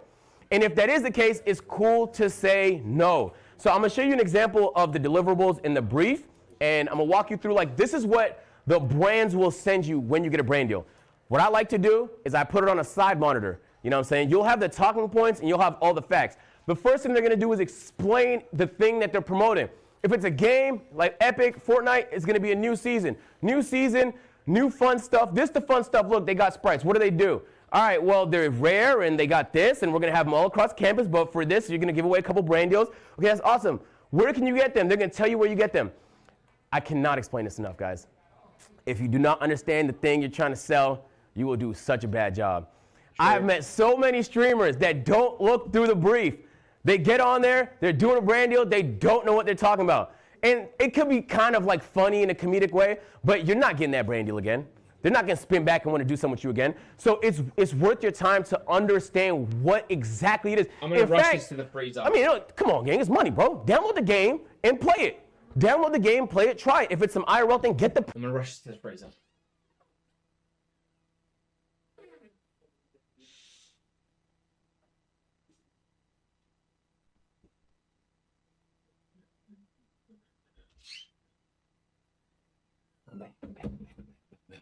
And if that is the case, it's cool to say no. So I'm going to show you an example of the deliverables in the brief. And I'm going to walk you through like this is what the brands will send you when you get a brand deal. What I like to do is I put it on a side monitor. You know what I'm saying? You'll have the talking points and you'll have all the facts. The first thing they're going to do is explain the thing that they're promoting. If it's a game like Epic, Fortnite, it's going to be a new season. New season, new fun stuff. This the fun stuff. Look, they got sprites. What do? All right, well, they're rare and they got this and we're going to have them all across campus. But for this, you're going to give away a couple brand deals. Okay, that's awesome. Where can you get them? They're going to tell you where you get them. I cannot explain this enough, guys. If you do not understand the thing you're trying to sell, you will do such a bad job. Sure. I've met so many streamers that don't look through the brief. They get on there, they're doing a brand deal, they don't know what they're talking about. And it could be kind of like funny in a comedic way, but you're not getting that brand deal again. They're not going to spin back and want to do something with you again. So it's worth your time to understand what exactly it is. I'm going to rush this to the freezer. I mean, come on, gang, it's money, bro. Download the game and play it. Download the game, play it, try it. If it's some IRL thing, get the... I'm going to rush this to the freezer.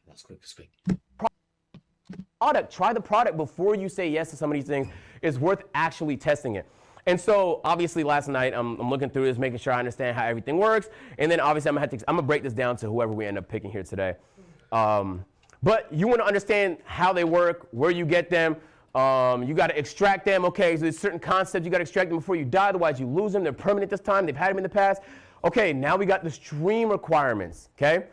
That's quick. Product. Try the product before you say yes to some of these things. It's worth actually testing it. And so, obviously, last night, I'm looking through this, making sure I understand how everything works. And then, obviously, I'm going to break this down to whoever we end up picking here today. But you want to understand how they work, where you get them. You got to extract them. Okay, so there's certain concepts you got to extract them before you die. Otherwise, you lose them. They're permanent this time. They've had them in the past. Okay, now we got the stream requirements. Okay.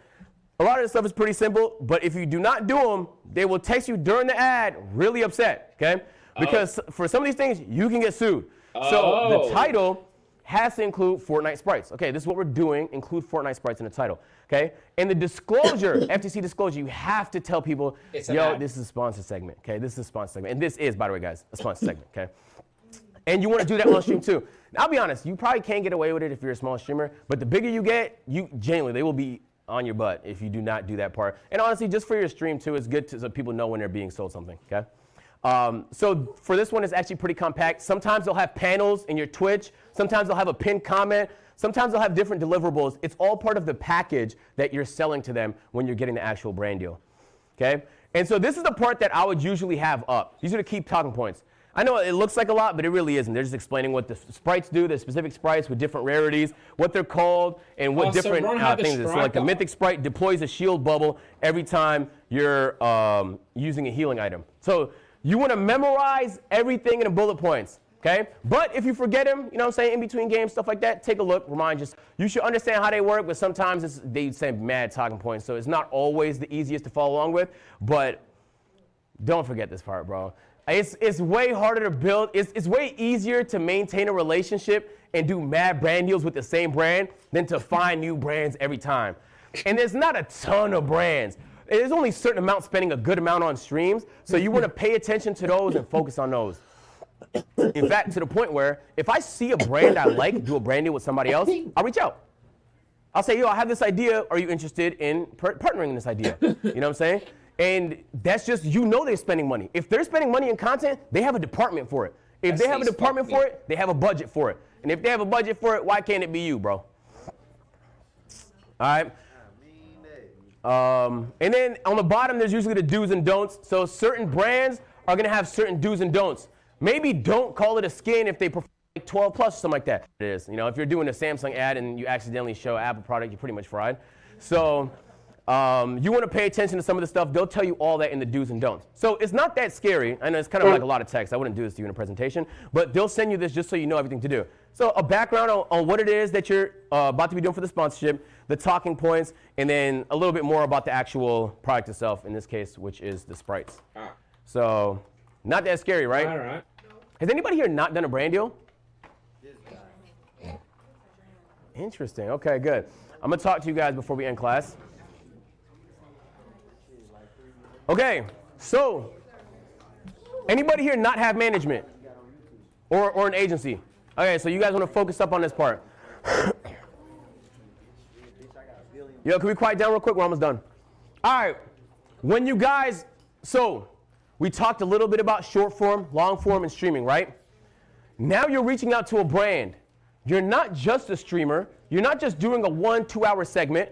A lot of this stuff is pretty simple, but if you do not do them, they will text you during the ad really upset, okay? Because for some of these things, you can get sued. So the title, has to include Fortnite sprites. Okay, this is what we're doing, include Fortnite sprites in the title. Okay, and the disclosure, FTC disclosure, you have to tell people, yo, this is a sponsored segment. Okay, this is a sponsored segment. And this is, by the way, guys, a sponsored segment. Okay. And you want to do that on stream too. Now, I'll be honest, you probably can't get away with it if you're a small streamer, but the bigger you get, genuinely, they will be on your butt if you do not do that part. And honestly, just for your stream too, it's good so people know when they're being sold something, okay? So for this one, it's actually pretty compact. Sometimes they'll have panels in your Twitch. Sometimes they'll have a pinned comment. Sometimes they'll have different deliverables. It's all part of the package that you're selling to them when you're getting the actual brand deal, okay? And so this is the part that I would usually have up. These are the key talking points. I know it looks like a lot, but it really isn't. They're just explaining what the sprites do, the specific sprites with different rarities, what they're called, and what different things are. So like the mythic sprite deploys a shield bubble every time you're using a healing item. So you want to memorize everything in the bullet points, okay? But if you forget them, you know what I'm saying, in between games, stuff like that, take a look, remind you. You should understand how they work, but sometimes they say mad talking points, so it's not always the easiest to follow along with, but don't forget this part, bro. It's way harder to build. It's way easier to maintain a relationship and do mad brand deals with the same brand than to find new brands every time. And there's not a ton of brands. There's only a certain amount spending a good amount on streams, so you want to pay attention to those and focus on those. In fact, to the point where if I see a brand I like, do a brand deal with somebody else, I'll reach out. I'll say, yo, I have this idea. Are you interested in partnering in this idea? You know what I'm saying? And that's just, you know, they're spending money. If they're spending money in content, they have a department for it. If they have a department for it, they have a budget for it. And if they have a budget for it, why can't it be you, bro? All right. And then on the bottom, there's usually the do's and don'ts. So certain brands are going to have certain do's and don'ts. Maybe don't call it a skin if they prefer like 12 plus or something like that. It is. You know, if you're doing a Samsung ad and you accidentally show Apple product, you're pretty much fried. So you want to pay attention to some of the stuff. They'll tell you all that in the do's and don'ts. So it's not that scary. I know it's kind of like a lot of text. I wouldn't do this to you in a presentation, but they'll send you this just so you know everything to do. So a background on what it is that you're about to be doing for the sponsorship, the talking points, and then a little bit more about the actual product itself, in this case, which is the sprites. So not that scary, right? All right. Has anybody here not done a brand deal? Interesting. Okay, good. I'm going to talk to you guys before we end class. Okay, so anybody here not have management or an agency? Okay, so you guys want to focus up on this part. Yo, can we quiet down real quick? We're almost done. All right, when you guys, so we talked a little bit about short form, long form, and streaming, right? Now you're reaching out to a brand. You're not just a streamer. You're not just doing a 1-2 hour segment.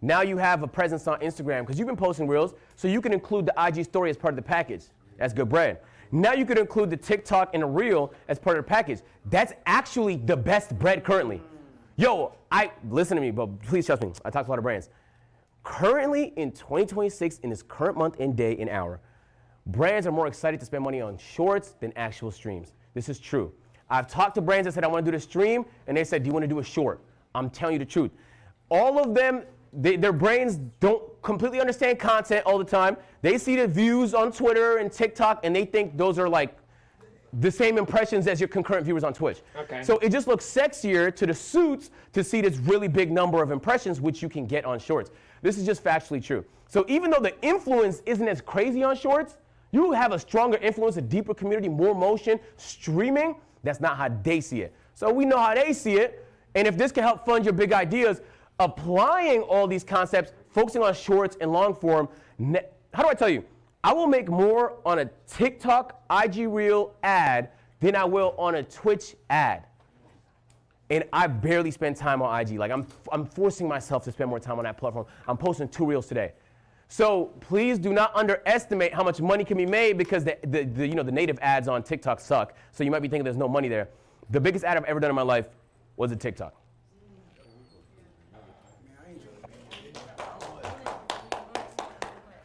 Now you have a presence on Instagram because you've been posting reels, so you can include the IG story as part of the package. That's good bread. Now you could include the TikTok and the reel as part of the package. That's actually the best bread currently. Yo, listen to me, but please trust me. I talk to a lot of brands. Currently in 2026, in this current month and day and hour, brands are more excited to spend money on shorts than actual streams. This is true. I've talked to brands that said, I want to do the stream, and they said, do you want to do a short? I'm telling you the truth. All of them, their brains don't completely understand content all the time. They see the views on Twitter and TikTok, and they think those are like the same impressions as your concurrent viewers on Twitch. Okay. So it just looks sexier to the suits to see this really big number of impressions, which you can get on shorts. This is just factually true. So even though the influence isn't as crazy on shorts, you have a stronger influence, a deeper community, more motion, streaming. That's not how they see it. So we know how they see it, and if this can help fund your big ideas, applying all these concepts, focusing on shorts and long form, how do I tell you? I will make more on a TikTok IG Reel ad than I will on a Twitch ad. And I barely spend time on IG. Like I'm forcing myself to spend more time on that platform. I'm posting 2 reels today. So please do not underestimate how much money can be made because the native ads on TikTok suck. So you might be thinking there's no money there. The biggest ad I've ever done in my life was a TikTok.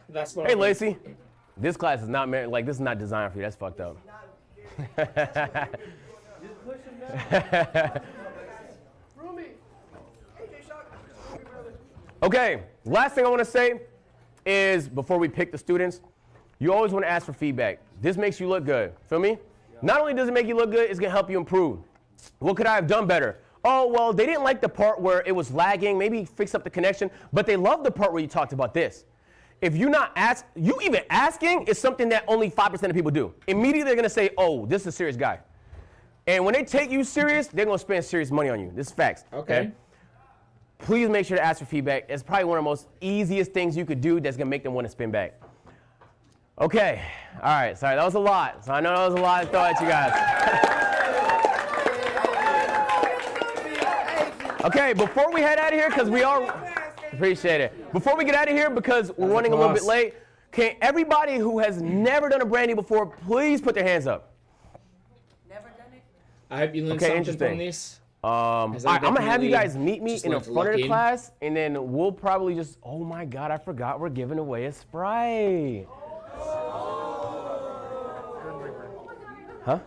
That's what hey, Lacey, this class is not like this is not designed for you. That's fucked up. Okay, last thing I want to say is before we pick the students, you always want to ask for feedback. This makes you look good. Feel me? Not only does it make you look good, it's going to help you improve. what could I have done better? Oh, well, they didn't like the part where it was lagging. Maybe fix up the connection. But they loved the part where you talked about this. If you even asking is something that only 5% of people do. Immediately they're going to say, oh, this is a serious guy. And when they take you serious, they're going to spend serious money on you. This is facts. Okay. Please make sure to ask for feedback. It's probably one of the most easiest things you could do that's going to make them want to spin back. Okay. All right. Sorry, that was a lot. So I know that was a lot to throw at you guys. Okay, before we head out of here, because we all appreciate it. Before we get out of here, because we're running a little bit late, can everybody who has never done a brand deal before, please put their hands up? Never done it? I hope you learned something from this. All right, I'm gonna have you guys meet me in the front of the class, and then we'll probably just. Oh my God, I forgot we're giving away a Sprite. Huh?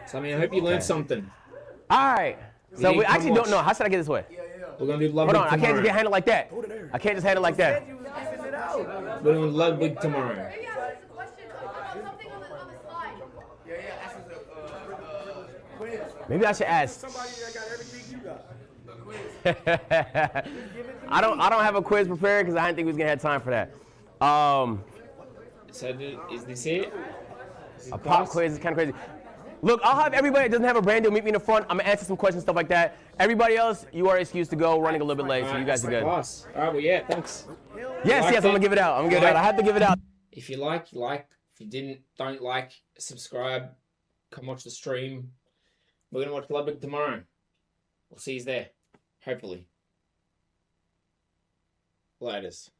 So I mean, I hope you learned something. All right. So we actually don't know. How should I get this way? We're gonna do Love Hold Week on, tomorrow. I can't just get handled like that. I can't just handle like that. We're doing Love Week tomorrow. Maybe I should ask. I don't have a quiz prepared because I didn't think we was gonna have time for that. So is this it? A pop quiz is kind of crazy. Look, I'll have everybody that doesn't have a brand deal meet me in the front. I'm gonna answer some questions, stuff like that. Everybody else, you are excused to go. Running a little bit late, so you guys are good. All right, well, yeah, thanks. Yes, I'm gonna give it out. I have to give it out. If you like, you like. If you didn't, don't like. Subscribe. Come watch the stream. We're gonna watch Love Week tomorrow. We'll see you there. Hopefully. Laters.